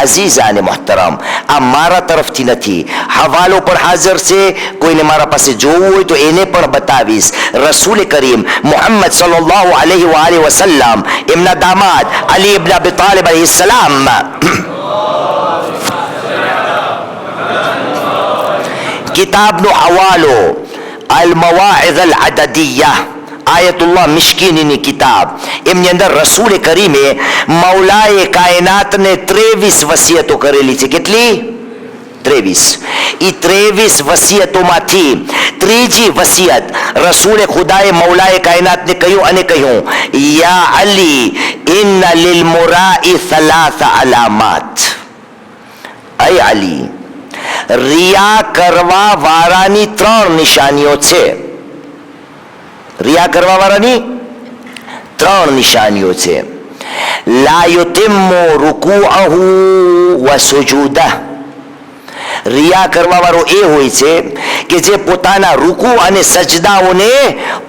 અઝીઝ અને મોહતરમ, આ મારા તરફથી નથી, હવાલો પર હાજર છે. કોઈને મારા પાસે જોવું હોય તો એને પણ બતાવીશ. રસૂલ કરીમ મુહમ્મદ સલ્લલ્લાહુ અલૈહિ વસલ્લમ, એમના દામાદ અલી ઇબ્ન અબી તાલિબ અલૈહિસ્સલામ, કિતાબનો હવાલો અલ મવાઇઝ અલ અદદિયા, આયતુલ્લાહ મિશ્કીનીની કિતાબ, એમની અંદર રસૂલ કરીમે મૌલાએ કાયનાતને 23 વસિયતો કરેલી છે. કેટલી? 23. એ 23 વસિયતોમાંથી ત્રીજી વસિયત રસૂલે ખુદાએ મૌલાએ કાયનાતને કહ્યું, અને કહ્યું, યા અલી ઇન્ન લિલ મુરાઈ સલાસ અલામાત. અય અલી, રિયા કરવા વાળાની 3 નિશાનીઓ છે. રિયા કરવા વાળાની 3 નિશાનીઓ છે. લા યુતિમ્મુ રુકૂઅહુ વ સુજૂદહ. રિયા કરવા વાળો એ હોય છે કે જે પોતાના રૂકુ અને સજદાઓને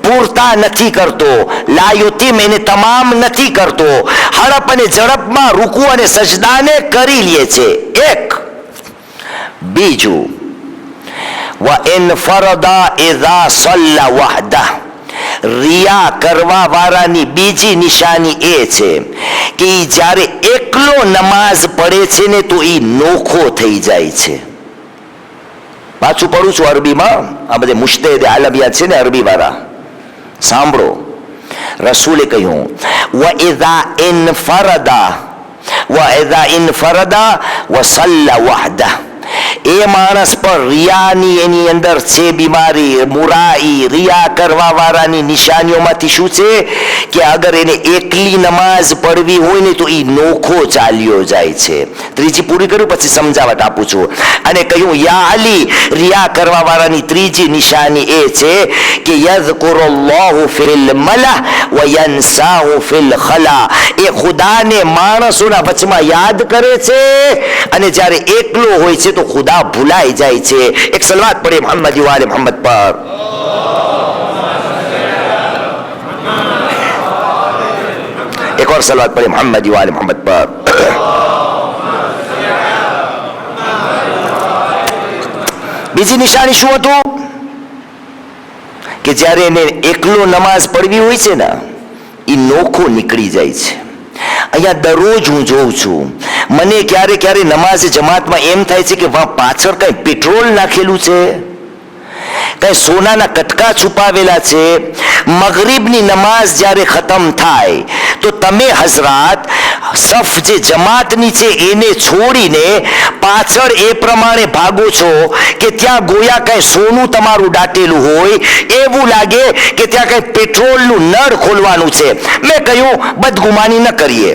પૂરતા નથી કરતો. લા યુતિમ, એને તમામ નથી કરતો, હડપ અને ઝડપમાં રૂકુ અને સજદાને કરી લે છે. એક. બીજું, વ ઇન ફરદા ઇઝા સલ્લા વહદહ. રિયા કરવા વાળાની બીજી નિશાની એ છે કે જ્યારે એકલો નમાઝ પડે છે ને તો એ નોખો થઈ જાય છે. પાછું પડું છું અરબીમાં, આ બધે મુશ્તહિદ આલમિયા છે ને અરબી વાળા, સાંભળો. રસૂલે કહ્યું, વ ઇઝા ઇનફરદા વ સલ્લા વહદહ. એ માણસ પર રિયાની એની અંદર છે બીમારી, મુરાઈ. રિયા કરવા વાળાની નિશાનીઓમાંથી શું છે કે અગર એને એકલી નમાઝ પડવી હોય ને તો એ નોખો ચાલ્યો જાય છે. ત્રીજી પૂરી કરું પછી સમજાવટ આપું છું. અને કહ્યું, યા અલી, રિયા કરવા વાળાની ત્રીજી નિશાની એ છે કે યઝકુરુલ્લાહુ ફિલ મલા વ યન્સાહુ ફિલ ખલા. એ ખુદાને માણસોના વચમાં યાદ કરે છે, અને જ્યારે એકલો હોય છે તો ખુદા ભૂલાઈ જાય છે. એક સલવાત પડે મોહમ્મદ વાલે મોહમ્મદ પર. એક और सलवात पढ़े मोहम्मद वाले मोहम्मद पर. બીજી નિશાની શું હતું કે જ્યારે એને એકલો નમાઝ પડવી હોય છે ને એ નોખો નીકળી જાય છે. અહીંયા દરરોજ હું જોઉં છું, મને ક્યારે ક્યારે નમાઝ જમાતમાં એમ થાય છે કે પાછળ કઈ પેટ્રોલ નાખેલું છે, કઈ સોનાના કટકા છુપાવેલા છે. મગરીબની નમાઝ જ્યારે ખતમ થાય તો તમે હઝરાત સફ જે જમાતની છે એને છોડીને પાછળ એ પ્રમાણે ભાગો છો કે ત્યાં ગોયા કઈ સોનું તમારું દાટેલું હોય એવું લાગે કે ત્યાં કઈ પેટ્રોલનું નળ ખોલવાનું છે. મેં કહ્યું બદગુમાની ન કરીએ,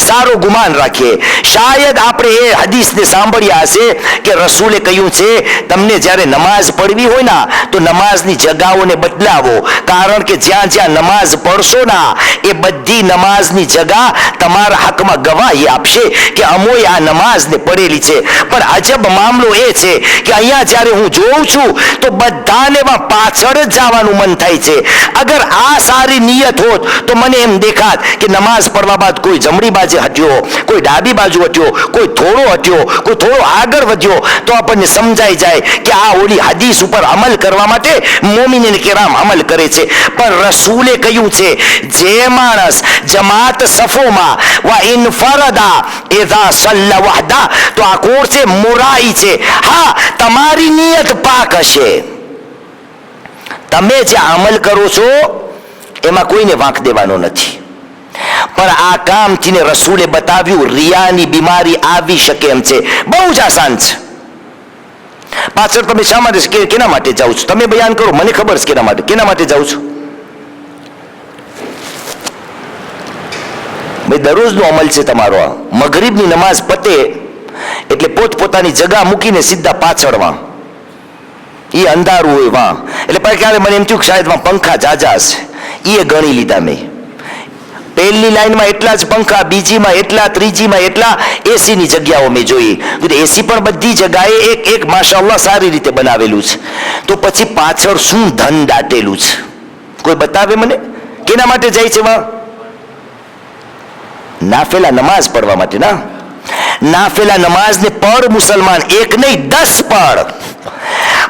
સારો ગુમાન રાખીએ. શાયદ આપણે એ હદીસને સાંભળ્યા હશે કે રસૂલે કહ્યું છે તમને જ્યારે નમાઝ પડવી હોય ને તો તો નમાઝની જગાઓને બદલાવો, કારણ કે જ્યાં જ્યાં નમાઝ પડશો ના એ બધી નમાઝની જગા તમારા હકમાં ગવાહી આપશે કે અમોએ આ નમાઝને પડેલી છે. પણ અજબ મામલો એ છે કે અહીંયા જ્યારે હું જોઉં છું તો બધાને પાછળ જ જવાનું મન થાય છે. અગર આ સારી નિયત હોત તો મને એમ દેખાત કે નમાઝ પડવા બાદ કોઈ જમણી બાજુ હટ્યો, કોઈ ડાબી બાજુ હટ્યો, કોઈ થોડો હટ્યો, કોઈ થોડો આગળ વધ્યો, તો આપણને સમજાઈ જાય કે આ ઓલી હદીસ ઉપર અમલ કરવા માટે મોમિન કિરામ અમલ કરે છે. પણ રસૂલે કહ્યું છે જે માણસ જમાત સફોમાં વા ઇનફરદા ઇઝા સલ્લા વહદા, તો આ કોણ છે? મુરાઈ છે. હા, તમારી નિયત પાક હશે, તમે જે અમલ કરો છો એમાં કોઈને વાંક દેવાનો નથી. પણ આ કામથી રસૂલે બતાવ્યું રિયાની બીમારી આવી શકે એમ છે. બહુ જ આસાન છે. પાછળ તમે શા માટે કેના માટે જાઓ છો? તમે બયાન કરો, મને ખબર છે કેના માટે જાઓ છો. ભાઈ દરરોજનો અમલ છે તમારો. આ મગરીબની નમાઝ પતે એટલે પોતપોતાની જગા મૂકીને સીધા પાછળમાં, એ અંધારું હોય વાં, એટલે પછી ક્યારે મને એમ થયું કે શાયદ પંખા જાજા છે, એ ગણી લીધા મેં. પહેલી લાઈનમાં એટલા જ પંખા, બીજીમાં એટલા, ત્રીજીમાં એટલા, એસીની જગ્યાઓ મેં જોઈ. એસી પણ બધી જગ્યાએ એક એક માશાઅલ્લાહ સારી રીતે બનાવેલું છે. તો પછી પાછળ શું ધન દાટેલું છે? કોઈ બતાવે મને? કેના માટે જાય છે વાં? નાફેલા નમાઝ પડવા માટે ના. નાફેલા નમાઝને પડ મુસલમાન, એક નહીં 10 પડ.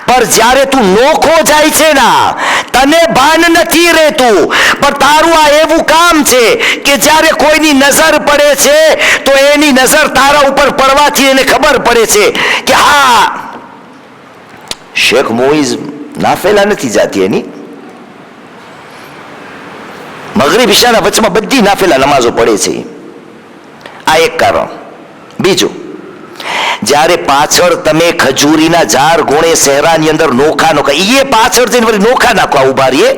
પર જ્યારે તું નોખો જાય છે ના, તને ભાન નથી રહેતું. પણ તારું આ એવું કામ છે કે જ્યારે કોઈની નજર પડે છે તો એની નજર તારા ઉપર પડવાથી એને ખબર પડે છે કે હા શેખ મોઈઝ નાફેલા નથી જાતી એની. મગરીબ ઈશાના વચમાં બધી નાફેલા નમાઝો પડે છે. આ એક કારણ. બીજું, જ્યારે પાછળ તમે ખજૂરીના ઝાડ ગુણે શહેરાની અંદર નોખા એ પાછળ જઈને વળી નોખા નાખવા ઉભા રહીએ.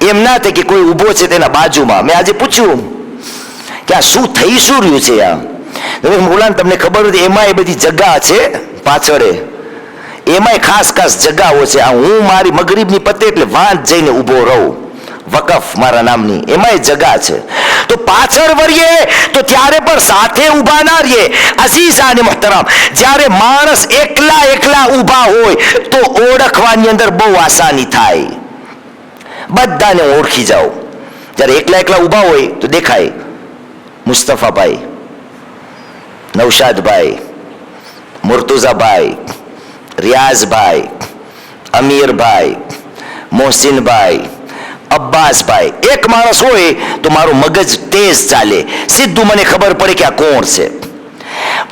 એમ ના થાય કે કોઈ ઊભો છે તેના બાજુમાં. મેં આજે પૂછ્યું કે આ શું થઈ શું રહ્યું છે? આ મોલાને તમને ખબર નથી, એમાં એ બધી જગા છે પાછળે, એમાંય ખાસ ખાસ જગાઓ છે. આ હું મારી મગરીબની પતે એટલે વાંચ જઈને ઊભો રહું, વકફ મારા નામની, એમાંય જગા છે. તો પાછળ વળીએ તો ત્યારે પણ સાથે ઊભા ના રહીએ. અઝીઝ અને મુહતરમ, જ્યારે માણસ એકલા એકલા ઊભા હોય તો ઓળખવાની અંદર બહુ આસાની થાય. બધાને ઓળખી જાઓ. જ્યારે એકલા એકલા ઊભા હોય તો દેખાય મુસ્તફાભાઈ, નૌશાદભાઈ, મુર્તુઝાભાઈ, રિયાઝભાઈ, અમીરભાઈ, મોહસિનભાઈ, અબ્બાસભાઈ. એક માણસ હોય તો મારું મગજ તેજ ચાલે, સીધું મને ખબર પડે કે આ કોણ છે.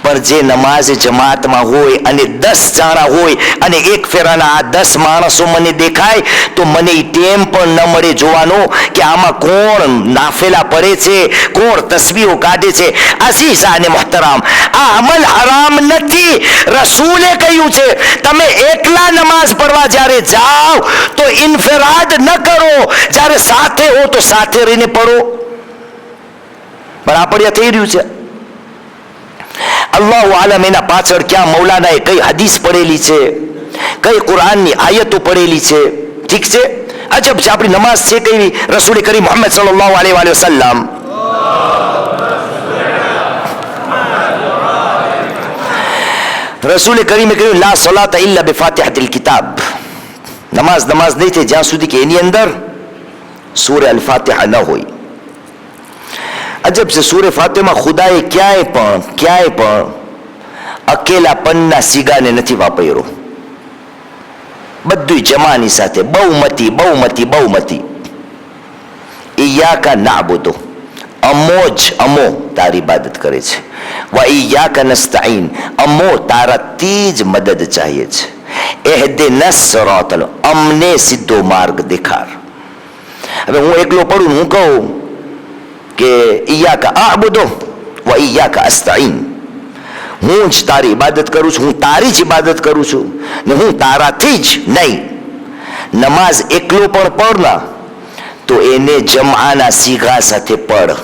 પણ જે નમાઝ જમાતમાં હોય અને 10 જાણા હોય અને એક ફેરાના આ 10 માણસો મને દેખાય તો મને એ ટેમ પણ ન મળે જોવાનો કે આમાં કોણ નાફેલા પડે છે, કોણ તસબીહો કાઢે છે. અઝીઝ અને મુહતરમ, આ અમલ હરામ નથી. રસૂલે કહ્યું છે તમે એકલા નમાઝ પડવા જ્યારે જાઓ તો ઇન્ફરાદ ન કરો, જ્યારે સાથે હો તો સાથે રહીને પડો. પણ આપણે થઈ રહ્યું છે. અલ્લાહુ આલમ એના પાછળ ક્યાં મૌલાનાએ કઈ હદીસ પડેલી છે, કઈ કુરાનની આયતો પડેલી છે. ઠીક છે, અજબ છે. આપણી નમાઝ છે કેવી? રસૂલ કરીમ મુહમ્મદ સલ્લલ્લાહુ અલૈહિ વસલ્લમ રસૂલ કરીમે કહ્યું લા સલાતા ઇલ્લા બિફાતિહાતિલ કિતાબ. નમાઝ નહીં થાય જ્યાં સુધી કે એની અંદર સૂરે અલ ફાતિહા ન હોય. અજબ છે, સૂરે ફાતિહામાં ખુદાએ ક્યાંય પણ અકેલા પનના સીગાને નથી વાપર્યો. બધું જમાની સાથે બહુમતી. ઇય્યાકા નઅબુદુ, અમો તારી ઇબાદત કરે છે. વા ઇય્યાકા નસ્તઈન, અમો તારાથી જ મદદ ચાહીએ છે. એહદિનસ સિરાતલ, અમને સીધો માર્ગ દેખાડ. હવે હું એકલો પડું, હું કહું કે ઇય્યાકા અઅબુદુ વ ઇય્યાકા અસ્તઈન, હું જ તારી ઇબાદત કરું છું, હું તારી જ ઇબાદત કરું છું ને હું તારાથી જ નહીં. નમાઝ એકલો પણ પડ તો એને જમઆના સીગા સાથે પડ,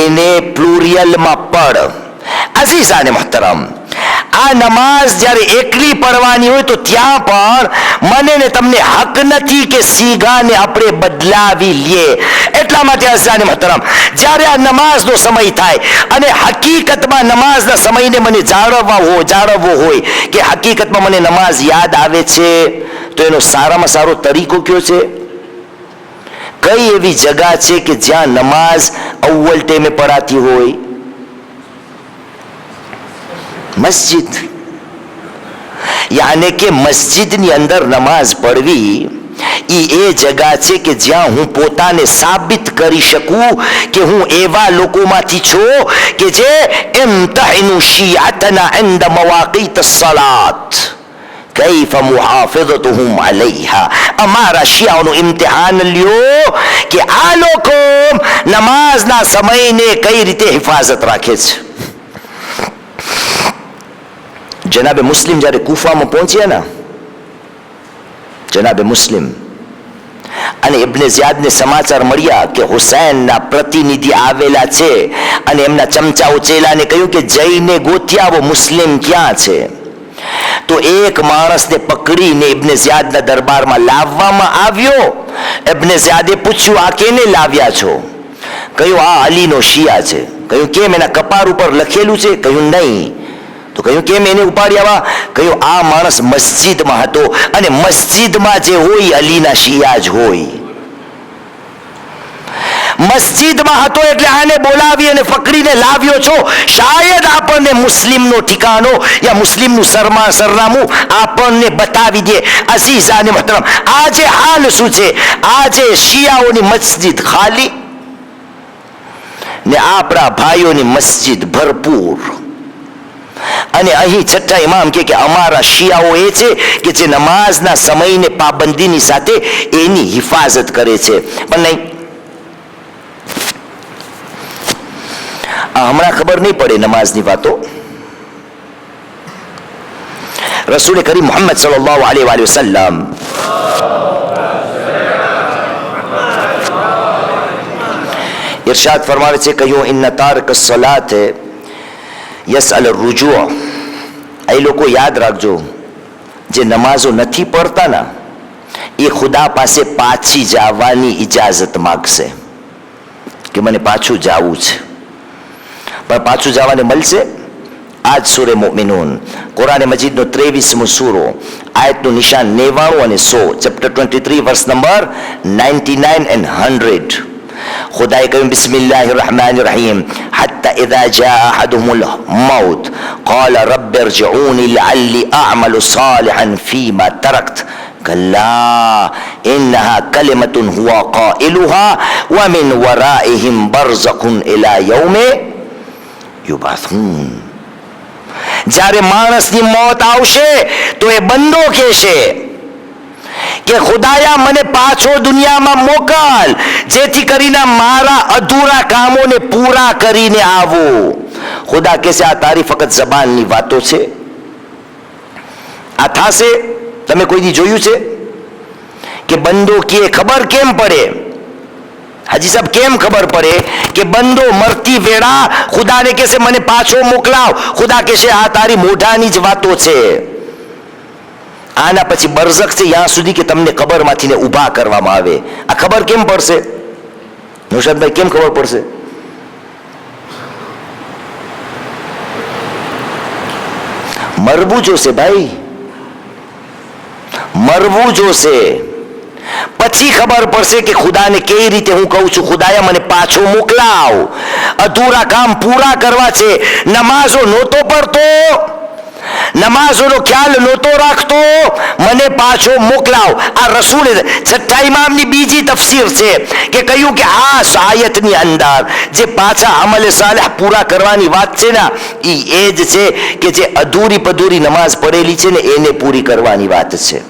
એને પ્લુરિયલમાં પડ. અઝીઝ અને મુહતરમ, આ નમાઝ જ્યારે એકલી પડવાની હોય તો ત્યાં પણ મને ને તમને હક નથી કે સીગાને આપણે બદલાવી લઈએ. એટલા માટે અઝાન મહતરમ, જ્યારે આ નમાઝનો સમય થાય અને હકીકતમાં નમાઝના સમયને મને જાળવવો હોય કે હકીકતમાં મને નમાઝ યાદ આવે છે, તો એનો સારામાં સારો તરીકો કયો છે? કઈ એવી જગા છે કે જ્યાં નમાઝ અવ્વલ ટાઈમે પડાતી હોય? મસ્જિદ. યાને કે મસ્જિદની અંદર નમાઝ પડવી એ જગા છે કે જ્યાં હું પોતાને સાબિત કરી શકું કે હું એવા લોકોમાંથી છું કે જે ઇમ્તહિનુ શિયાતના ઇન્દ મવાકીત સલાત કૈફ મુહાફિઝતુહુમ અલૈહા. અમારા શિયાઓનું ઇમ્તિહાન લ્યો કે આ લોકો નમાઝના સમયને કઈ રીતે હિફાજત રાખે છે. જનાબે મુસ્લિમ જ્યારે કૂફામાં પહોંચ્યા ને, જનાબે મુસ્લિમ અને ઇબ્ને ઝિયાદને સમાચાર મળ્યા કે હુસૈનના પ્રતિનિધિ આવેલા છે અને એમના ચમચા ઉચેલાને કહ્યું કે જઈને ગોતી આવો મુસ્લિમ ક્યાં છે. તો એક માણસને પકડીને ઇબ્ને ઝિયાદના દરબારમાં લાવવામાં આવ્યો. ઇબ્ને ઝિયાદે પૂછ્યું, આ કેને લાવ્યા છો? કહ્યું, આ અલીનો શિયા છે. કહ્યું, કેમ? એના કપાર ઉપર લખેલું છે? કહ્યું, નહીં. તો કહ્યું, કેમ એને ઉપાડી આવા? કહ્યું, આ માણસ મસ્જિદમાં હતો અને મસ્જિદમાં જે હોય અલીના શિયા જ હોય. મસ્જિદમાં હતો એટલે આને બોલાવી અને પકડીને લાવ્યો છો. શાયદ આપણને મુસ્લિમનો ઠિકાનો યા મુસ્લિમનું સરનામું આપણને બતાવી દે. અઝીઝાને મહતરમ, આજે હાલ શું છે? આજે શિયાઓની મસ્જિદ ખાલી ને આપણા ભાઈઓની મસ્જિદ ભરપૂર. અને અહીં છઠ્ઠા ઇમામ કે અમારા શિયાઓ એ છે કે જે નમાઝના સમયને પાબંદીની સાથે એની હિફાજત કરે છે. પણ નહીં, હમણાં ખબર નહીં પડે નમાઝની વાતો. રસૂલ કરીમ મુહમ્મદ સલ્લલ્લાહુ અલૈહિ વસલ્લમ ઇરશાદ ફરમાવે છે, કહ્યું, ઇન્ન તારક સલાત યસઅલ રુજુ. એ લોકો યાદ રાખજો, જે નમાઝો નથી પડતા ને એ ખુદા પાસે પાછી જવાની ઇજાઝત માગશે કે મને પાછું જવું છે. પણ પાછું જવાને મળશે? આજ સૂરે મોમિનૂન, કુરાન મજીદનો 23મો સૂરો, આયતનું નિશાન 99 અને 100, ચેપ્ટર 23 વર્સ નંબર 99 and 100. ખુદાએ કહ્યું, બિસ્મિલ્લાહિર રહમાનિર રહીમ, હત્તા ઇઝા જાઅ અહદુહુલ મૌત قال رب ارجعوني لعلي أعمل صالحا فيما تركت كلا إنها كلمة هو قائلها ومن ورائهم برزخ إلى يوم يبعثون. જ્યારે માણસની મોત આવશે તો એ બંદો કહેશે કે ખુદાયા મને પાછો દુનિયામાં મોકલ જેથી કરીને મારા અધૂરા કામોને પૂરા કરીને આવું. ખુદા કહેશે, આ તારી ફક્ત જબાનની વાતો છે. આ થાશે? તમે કોઈ દી જોયું છે કે બંદો કે ખબર કેમ પડે? હાજી સાહેબ, કેમ ખબર પડે કે બંદો મરતી વેળા ખુદાને કહેશે મને પાછો મોકલાવ? ખુદા કહેશે, આ તારી મોઢાની જ વાતો છે. આના પછી બરઝખ છે ત્યાં સુધી કે તમને કબરમાંથી ઊભા કરવામાં આવે. આ ખબર કેમ પડશે નૌશાદભાઈ? કેમ ખબર પડશે? મરવું જોશે ભાઈ, મરવું જોશે. પછી ખબર પડશે કે ખુદાને કઈ રીતે હું કહું છું, ખુદાએ મને પાછો મોકલાવ, અધૂરા કામ પૂરા કરવા છે. નમાઝો નહોતો પડતો, નમાઝોનો ખ્યાલ નહોતો રાખતો, મને પાછો મોકલાવ. આ રસૂલે છઠ્ઠા ઇમામની બીજી તફસીર છે કે કહ્યું કે આ આયતની અંદર જે પાછા અમલે સાલેહ પૂરા કરવાની વાત છે ને એ જ છે કે જે અધૂરી પધૂરી નમાઝ પડેલી છે ને એને પૂરી કરવાની વાત છે.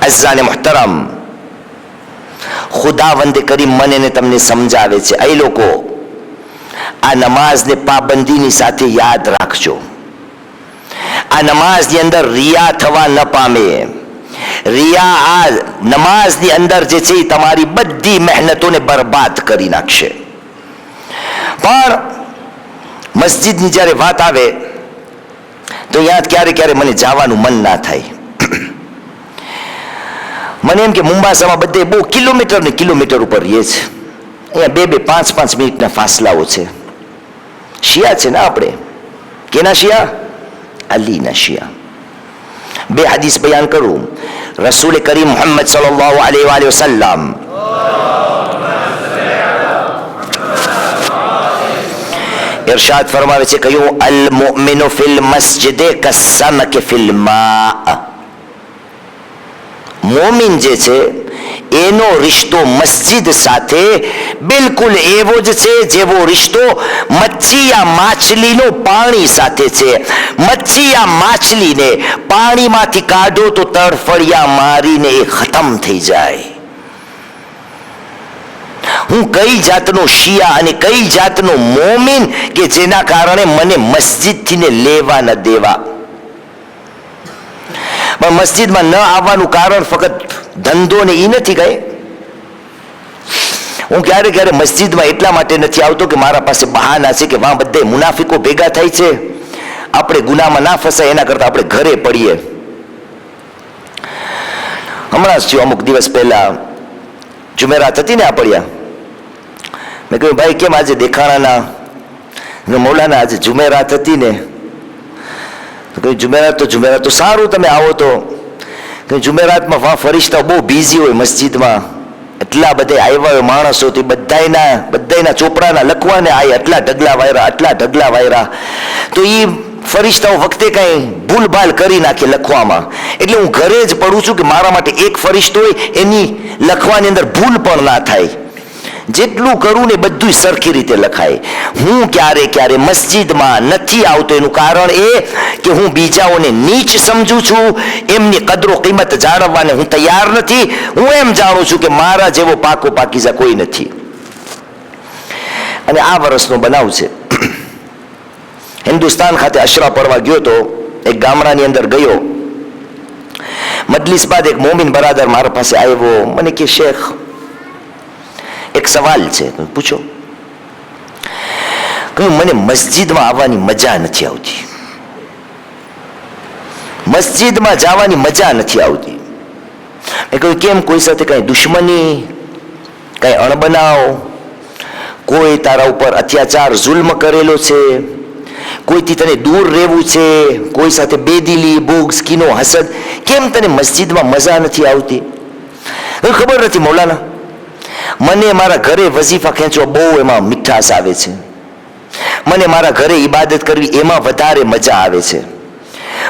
અઝાને મુહતરમ, ખુદાવંદ કરીમ મને ને તમને સમજાવે છે, એ લોકો આ નમાઝને પાબંદીની સાથે યાદ રાખજો. આ નમાઝની અંદર રિયા થવા ન પામે. રિયા આ નમાઝની અંદર જે છે એ તમારી બધી મહેનતોને બરબાદ કરી નાખશે. પણ મસ્જિદની જ્યારે વાત આવે તો યાદ ક્યારે ક્યારે મને જવાનું મન ના થાય. મને એમ કે મુંબાસામાં બધે બહુ કિલોમીટર ને કિલોમીટર ઉપર રહીએ છે, અહીંયા 2-5 મિનિટના ફાસલાઓ છે. શિયા છે ને આપણે, કેના શિયા? અલીના શિયા. 2 હદીસ બયાન કરું. રસૂલ કરીમ મુહમ્મદ સલ્લલ્લાહુ અલૈહિ વસલ્લમ ઇરશાદ ફરમાવે છે, કહ્યું અલ મુમિનુ ફિલ મસ્જિદ કસમક ફિલ મા. મોમિન જે છે એનો રિશ્તો મસ્જિદ સાથે બિલકુલ એવો જ છે જેવો રિશ્તો મચ્છી યા માછલીનો પાણી સાથે છે. મચ્છી યા માછલીને પાણીમાંથી કાઢો તો તડફડિયા મારીને એ ખતમ થઈ જાય. હું કઈ જાતનો શિયા અને કઈ જાતનો મોમિન કે જેના કારણે મને મસ્જિદથી ને લેવા ન દેવા. પણ મસ્જિદમાં ન આવવાનું કારણ ફક્ત ધંધો ને એ નથી કઈ. હું ક્યારે ક્યારે મસ્જિદમાં એટલા માટે નથી આવતો કે મારા પાસે બહાના છે કે વાં બધે મુનાફિકો ભેગા થાય છે, આપણે ગુનામાં ના ફસાય એના કરતા આપણે ઘરે પડીએ. હમણાં જ અમુક દિવસ પહેલા જુમેરાત હતી ને આ પડ્યા, મેં કહ્યું ભાઈ કેમ આજે દેખાણાના? મૌલાના આજે જુમેરાત હતી ને. તો કહ્યું જુમેરાત તો સારું, તમે આવો તો. જુમેરાતમાં વાં ફરિશ્તા બહુ બિઝી હોય મસ્જિદમાં, એટલા બધા આવ્યા હોય માણસો, બધાના ચોપડાના લખવાને આ આટલા ઢગલા વાયરા. તો એ ફરિશ્તાઓ વખતે કઈ ભૂલભાલ કરી નાખે લખવામાં. એટલે હું ઘરે જ પડું છું કે મારા માટે એક ફરિશ્તો હોય એની લખવાની અંદર ભૂલ પણ ના થાય. જેટલું કરું ને બધું સરખી રીતે લખાય. હું ક્યારે મસ્જિદમાં નથી આવતો એનું કારણ એ કે હું બીજાઓને નીચ સમજું છું, એમની કદરો કિંમત જાળવવાને હું તૈયાર નથી. હું એમ જાણું છું કે મારા જેવો પાકીઝા કોઈ નથી. અને આ વર્ષનો બનાવ છે. હિન્દુસ્તાન ખાતે અશરા પડવા ગયો તો એક ગામડાની અંદર ગયો. મજલિસ બાદ એક મોમિન બરાદર મારા પાસે આવ્યો. મને કે શેખ એક સવાલ છે, પૂછો. કહ્યું મને મસ્જિદમાં આવવાની મજા નથી આવતી. મસ્જિદમાં જવાની મજા નથી આવતી. મેં કહ્યું કેમ? કોઈ સાથે કઈ દુશ્મની, કઈ અણબનાવ, કોઈ તારા ઉપર અત્યાચાર જુલ્મ કરેલો છે, કોઈથી તને દૂર રહેવું છે, કોઈ સાથે બેદિલી, બોગ્સ, કીનો, હસદ, કેમ તને મસ્જિદમાં મજા નથી આવતી? ખબર નથી મૌલાના, મને મારા ઘરે વઝીફા ખેંચવા બહુ એમાં મીઠાશ આવે છે. મને મારા ઘરે ઈબાદત કરવી એમાં વધારે મજા આવે છે.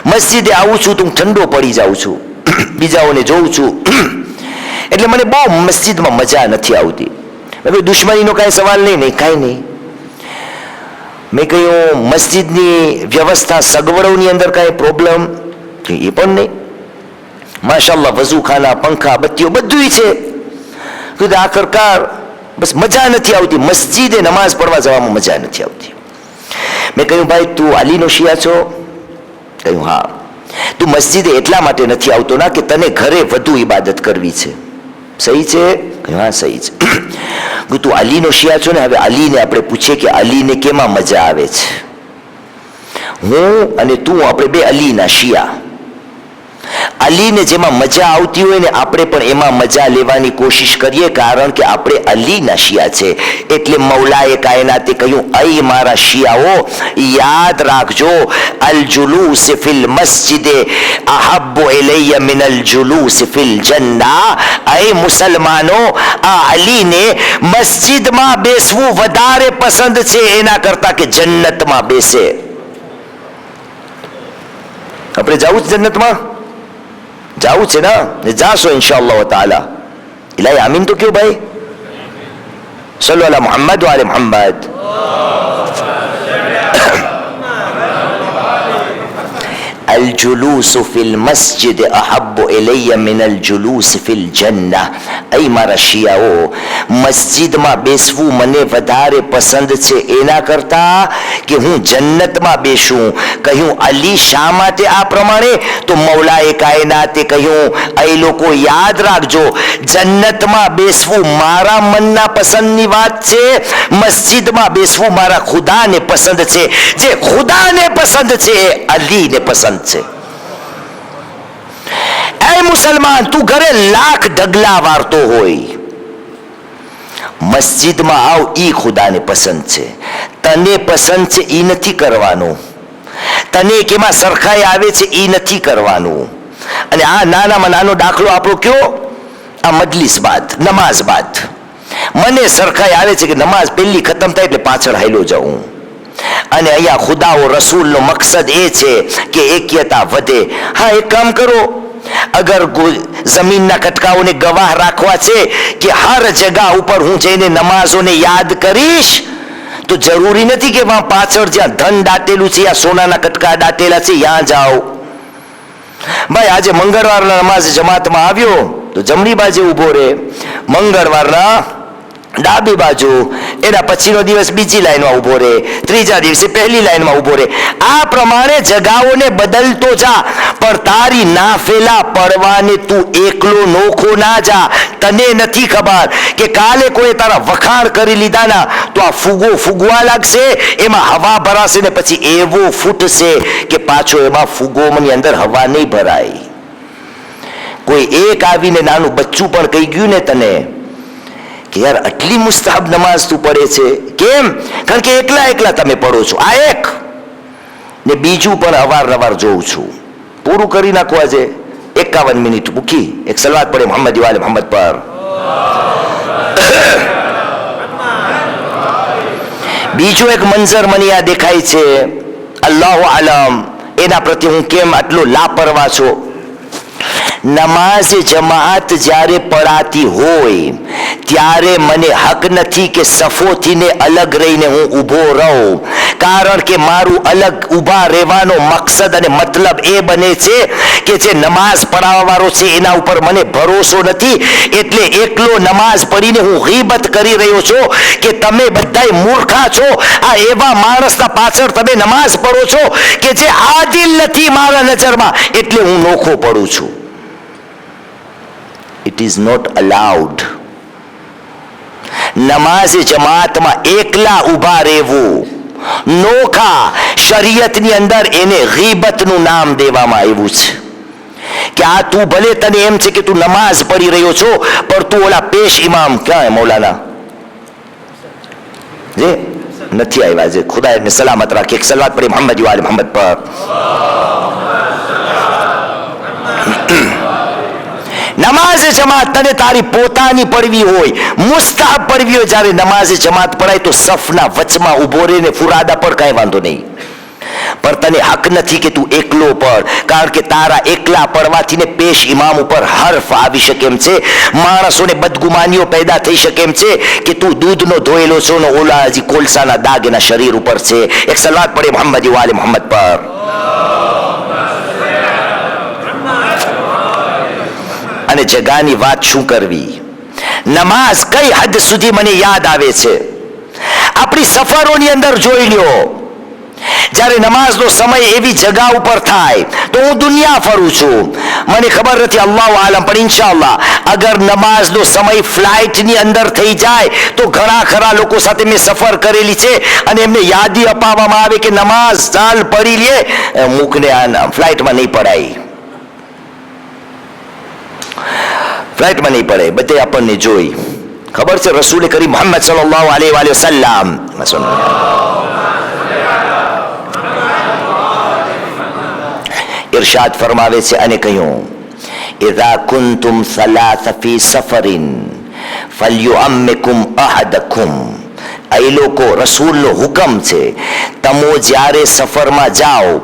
મસ્જિદે આવું છું તો હું ઠંડો પડી જાઉં છું, બીજાઓને જોઉં છું, એટલે મને બહુ મસ્જિદમાં મજા નથી આવતી. દુશ્મનીનો કાંઈ સવાલ નહીં, કાંઈ નહીં. મેં કહ્યું મસ્જિદની વ્યવસ્થા સગવડોની અંદર કાંઈ પ્રોબ્લેમ? એ પણ નહીં. માશાઅલ્લાહ વઝુખાના, પંખા, બત્તીઓ બધું છે. આખરકાર બસ મજા નથી આવતી. મસ્જિદે નમાઝ પડવા જવામાં મજા નથી આવતી. મેં કહ્યું ભાઈ તું અલીનો શિયા છો? કહ્યું હા. તું મસ્જિદે એટલા માટે નથી આવતો ના કે તને ઘરે વધુ ઇબાદત કરવી છે, સહી છે? કહ્યું હા સહી છે. તું અલીનો શિયા છો ને, હવે અલીને આપણે પૂછીએ કે અલીને કેમાં મજા આવે છે. હું અને તું આપણે બે અલીના શિયા. અલીને જેમાં મજા આવતી હોય ને આપણે પણ એમાં મજા લેવાની કોશિશ કરીએ, કારણ કે આપણે અલીના શિયા છે. એટલે મૌલાએ કાયનાતે કહ્યું અય મારા શિયાઓ યાદ રાખજો, અલ જુલૂસ ફિલ મસ્જિદે અહબ્બુ ઇલૈયા મિન અલ જુલૂસ ફિલ જન્ના. અય મુસલમાનો, આ અલીને મસ્જિદમાં બેસવું વધારે પસંદ છે એના કરતા કે જન્નતમાં બેસે. આપણે જાવું જ જન્નતમાં? જાવું છે ને, જાશો ઇન્શાઅલ્લાહ તાલા. ઇલાહી આમીન તો ક્યું ભાઈ? સલ્લુ અલા મુહમ્મદ વ આલે મુહમ્મદ. અલ-જુલૂસુ ફિલ મસ્જિદ અહબ્બુ ઇલૈયા મિન અલ-જુલૂસ ફિલ જન્નહ. એ મારા શિયાઓ, મસ્જિદમાં બેસવું મને વધારે પસંદ છે એના કરતા કે હું જન્નતમાં બેસું. કહ્યું અલી શા માટે આ પ્રમાણે? તો મૌલાએ કાયનાતે કહ્યું એ લોકો યાદ રાખજો, જન્નતમાં બેસવું મારા મનના પસંદની વાત છે, મસ્જિદમાં બેસવું મારા ખુદાને પસંદ છે. જે ખુદાને પસંદ છે એ અલીને પસંદ છે. એ મુસલમાન, તું ઘરે લાખ ઢગલા વારતો હોય, મસ્જિદમાં આવ, ઈ ખુદાને પસંદ છે. તને પસંદ છે ઈ નથી કરવાનું, તને કેમાં સરખાઈ આવે છે ઈ નથી કરવાનું. અને આ નાનામાં નાનો દાખલો આપણો કયો, આ મજલિસ બાદ, નમાઝ બાદ મને સરખાઈ આવે છે કે નમાઝ પહેલી ખતમ થાય એટલે પાછળ હાલ્યો જાઉં. અને અહીંયા ખુદાઓ રસૂલનો મકસદ એ છે કે એક્યતા વધે. હા, એક કામ કરો, અગર જમીનના કટકાઓને ગવાહ રાખવા છે કે હર જગા ઉપર હું જઈને નમાઝોને યાદ કરીશ, તો જરૂરી નથી કે વહાં પાછળ જ્યાં ધન દાટેલું છે, યા સોનાના કટકા દાટેલા છે, ત્યાં જાઓ. ભાઈ આજે મંગળવારના નમાઝ જમાતમાં આવ્યો તો જમણી બાજુ ઊભો રહે, મંગળવારના ડાબી બાજુ, એના પછીનો દિવસ બીજી લાઈનમાં ઊભો રહે, ત્રીજા દિવસે પહેલી લાઈનમાં ઊભો રહે. આ પ્રમાણે જગાઓને બદલતો જા, પણ તારી નાફેલા પડવાને તું એકલો નોખો ના જા. તને નથી ખબર કે કાલે કોઈ તારા વખાણ કરી લીધાના તો આ ફૂગો ફૂગવા લાગશે, એમાં હવા ભરાશે ને પછી એવો ફૂટશે કે પાછો એમાં ફૂગોની અંદર હવા નહીં ભરાય. કોઈ એક આવીને નાનું બચ્ચું પણ કહી ગયું ને તને કે યાર આટલી મુસ્તાહબ નમાઝ તું પડે છે, કેમ? કારણ કે એકલા એકલા તમે પડો છો. આ એક ને બીજું પણ અવારનવાર જોઉં છું. પૂરું કરી નાખો, આજે 51 મિનિટ મૂકી એક સલવાત પડે મોહમ્મદ વાલે મોહમ્મદ પર. બીજું એક મંઝર મને આ દેખાય છે, અલ્લાહુ આલમ એના પ્રત્યે હું કેમ આટલો લાપરવાહ છો. નમાઝ જમાત જ્યારે પડાતી હોય ત્યારે મને હક નથી કે સફોથીને અલગ રહીને હું ઊભો રહું, કારણ કે મારું અલગ ઊભા રહેવાનો મકસદ અને મતલબ એ બને છે કે જે નમાઝ પડાવવાવાળો છે એના ઉપર મને ભરોસો નથી, એટલે એકલો નમાઝ પડીને હું ગીબત કરી રહ્યો છું કે તમે બધાય મૂર્ખા છો. આ એવા માણસના પાછળ તમે નમાઝ પઢો છો કે જે આદિલ નથી મારા નજરમાં, એટલે હું નોખો પડું છું. It is not allowed. નમાઝ જમાતમાં એકલા ઊભા રહેવું નોખા, શરીયતની અંદર એને ગીબતનું નામ દેવામાં આવ્યું છે કે આ તું ભલે તને એમ છે કે તું નમાઝ પઢી રહ્યો છો, પણ તું ઓલા પેશ ઇમામ ક્યાં મૌલાના જે નથી આવ્યા, જે ખુદા એમને સલામત રાખે. એક સલાવત પડી મોહમ્મદ વાલે મોહમ્મદ પર. નમાઝ જમાત તને તારી પોતાની પડવી હોય, મુસ્તાહબ પડવી હોય, જ્યારે નમાઝ જમાત પડાય તો સફના વચમાં ઊભો રહીને ફુરાદા પર કાંઈ વાંધો નહીં, પણ તને હક નથી કે તું એકલો પડ, કારણ કે તારા એકલા પડવાથી ને પેશ ઇમામ ઉપર હર્ફ આવી શકે એમ છે, માણસોને બદગુમાનીઓ પેદા થઈ શકે એમ છે કે તું દૂધનો ધોયેલો છો ને ઓલા હજી કોલસાના દાગ એના શરીર ઉપર છે. એક સલાત પડે મોહમ્મદ વાલે મોહમ્મદ પર. અને જગાની વાત શું કરવી, નમાઝ કઈ હદ સુધી મને યાદ આવે છે, આપણી સફરોની અંદર જોઈ લ્યો, જ્યારે નમાઝનો સમય એવી જગા ઉપર થાય તો હું દુનિયા ફરું છું, મને ખબર નથી અલ્લાહુ આલમ, પણ ઇન્શાઅલ્લાહ અગર નમાઝનો સમય ફ્લાઇટની અંદર થઈ જાય તો ઘણા ખરા લોકો સાથે મેં સફર કરેલી છે અને એમને યાદી અપાવવામાં આવે કે નમાઝ ચાલ પડી લે, મૂકને આ ફ્લાઇટમાં નહીં પડાય, ફ્લાઇટમાં નહીં પડે, બધે આપણને જોઈ ખબર છે. રસૂલ કરીમ મુહમ્મદ સલ્લલ્લાહુ અલૈહિ વસલ્લમ ઇરશાદ ફરમાવે છે અને કહ્યું, ઇઝા કુંતુમ સલાસ ફી સફરિન ફલ્યુઅમ્મિકુમ અહદકુમ. એ લોકો, રસૂલનો હુકમ છે, તમો જ્યારે સફરમાં જાઓ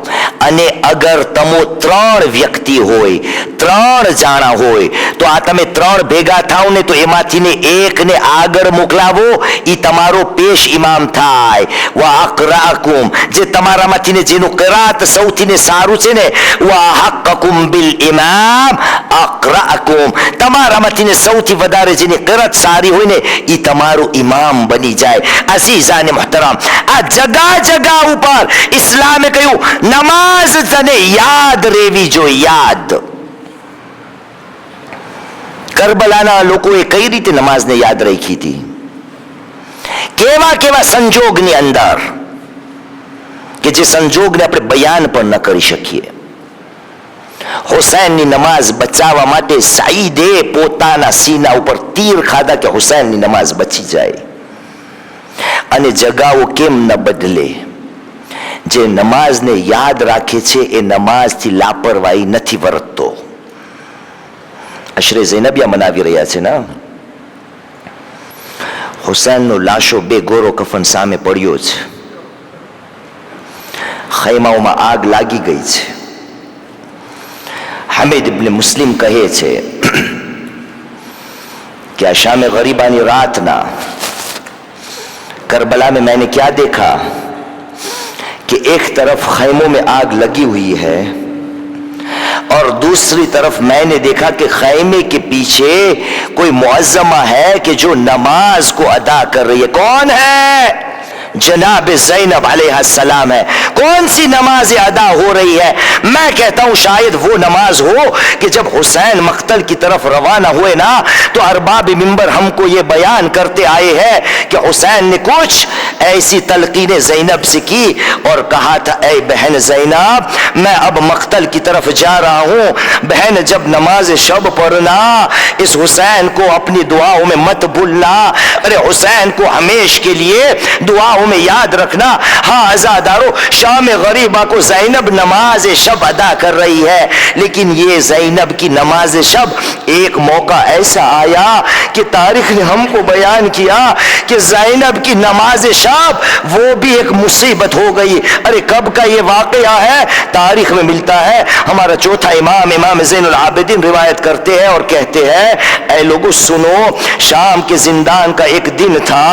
અને અગર તમો 3 વ્યક્તિ હોય, 3 જાણા હોય, તો આ તમે 3 ભેગા થાવ ને તો એમાંથી ને એકને આગળ મોકલાવો, એ તમારો પેશ ઇમામ થાય. વા અકરાકુમ, જે તમારામાંથી ને જેનું કરાત સૌથી ને સારું છે ને, વા હક્કકુમ બિલ ઇમામ અકરાકુમ, તમારામાંથી ને સૌથી વધારે જેની કરાત સારી હોય ને એ તમારું ઇમામ બની જાય. અઝીઝાન મુહતરમ, આ જગા જગા ઉપર ઇસ્લામે કહ્યું નમાઝ તને યાદ રહેવી જોઈએ. યાદ. કરબલાના લોકોએ કઈ રીતે નમાઝને યાદ રાખી હતી, કેવા કેવા સંજોગની અંદર, કે જે સંજોગને આપણે બયાન પણ ન કરી શકીએ. હુસૈનની નમાઝ બચાવવા માટે સઈદે પોતાના સીના ઉપર તીર ખાધા કે હુસૈનની નમાઝ બચી જાય. અને જગાઓ કેમ ન બદલે? જે નમાઝને યાદ રાખે છે એ નમાઝથી લાપરવાહી નથી વર્તતો. અશરે ઝૈનબિયા મનાવી રહ્યા છે ને, હુસૈનનો લાશો 2 ગોરો કફન સામે પડ્યો છે, ખૈમાઓમાં આગ લાગી ગઈ છે. हामिद इब्न मुस्लिम कहे छे कि शाम गरीबानी रात ना करबला में मैंने क्या देखा कि एक तरफ खैमों में आग लगी हुई है और दूसरी तरफ मैंने देखा कि खैमे के पीछे कोई मुअज्जमा है कि जो नमाज को अदा कर रही है. कौन है? जनाब ज़ैनब अलैहिस्सलाम है. कौन सी नमाज अदा हो रही है? मैं कहता हूं शायद वो नमाज हो कि जब हुसैन मख्तल की तरफ रवाना हुए ना, तो अरबाब मिंबर हमको ये बयान करते आए हैं कि हुसैन ने कुछ ऐसी तलकीन ज़ैनब से की और कहा था, ऐ बहन ज़ैनब, मैं अब मख्तल की तरफ जा रहा हूं. बहन, जब नमाज शब पढ़ना, इस हुसैन को अपनी दुआओं में मत भूलना. अरे हुसैन को हमेश के लिए दुआओं में याद रखना. हाँ आजादारो, शाम गरीबा को ज़ैनब नमाज शब अदा कर रही है, लेकिन ये ज़ैनब की नमाज शब एक मौका ऐसा आया कि तारीख ने हमको बयान किया कि ज़ैनब की नमाज शब वो भी एक मुसीबत हो गई. अरे कब का ये वाकया है? तारीख में मिलता है. हमारा चौथा इमाम, इमाम ज़ैनुल आबिदीन रिवायत करते हैं और कहते हैं, ऐ लोगों सुनो, शाम के जिंदान का एक दिन था.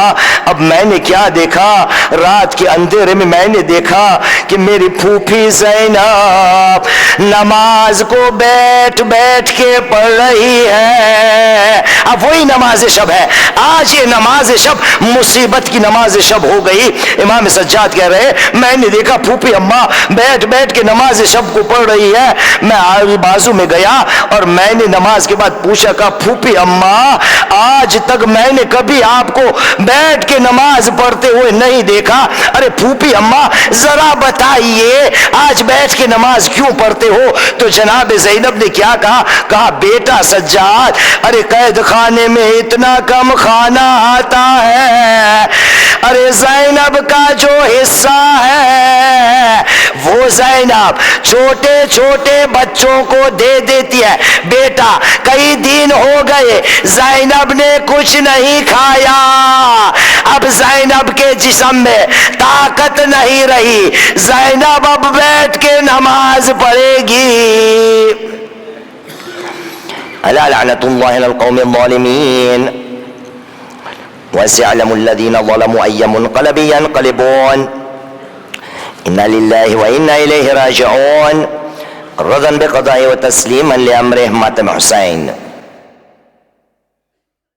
अब मैंने क्या देखा? रात के अंधेरे में मैंने देखा कि मेरी फूफी ज़ैनब नमाज को बैठ बैठ के पढ़ रही है. अब वही नमाज शब है. आज ये नमाज शब मुसीबत की नमाज शब हो गई. इमाम सज्जाद कह रहे, मैंने देखा फूफी अम्मा बैठ बैठ के नमाज शब को पढ़ रही है. मैं बाजू में गया और मैंने नमाज के बाद पूछा, कहा फूफी अम्मा, आज तक मैंने कभी आपको बैठ के नमाज पढ़ते हुए नहीं देखा. अरे फूफी अम्मा जरा बताइए, आज बैठ के नमाज क्यों पढ़ते हो? तो जनाब ज़ैनब ने क्या कहा? कहा, बेटा सज्जाद, अरे कैद खाने में इतना कम खाना आता है. अरे ज़ैनब का जो हिस्सा है वो ज़ैनब छोटे छोटे बच्चों को दे देती है. बेटा, कई दिन हो गए ज़ैनब ने कुछ नहीं खाया. अब ज़ैनब के जिस्म में ताकत नहीं रही. ज़ैनब अब बैठ के नमाज पढ़ेगी. अला लअनतुल्लाहि अलल कौमिल ज़ालिमीन वसयअलमु الذين ظلموا أي منقلب ينقلبون إنا لله وإنا إليه راجعون رضا بقضائه وتسليما لأمره. ماتم حسين.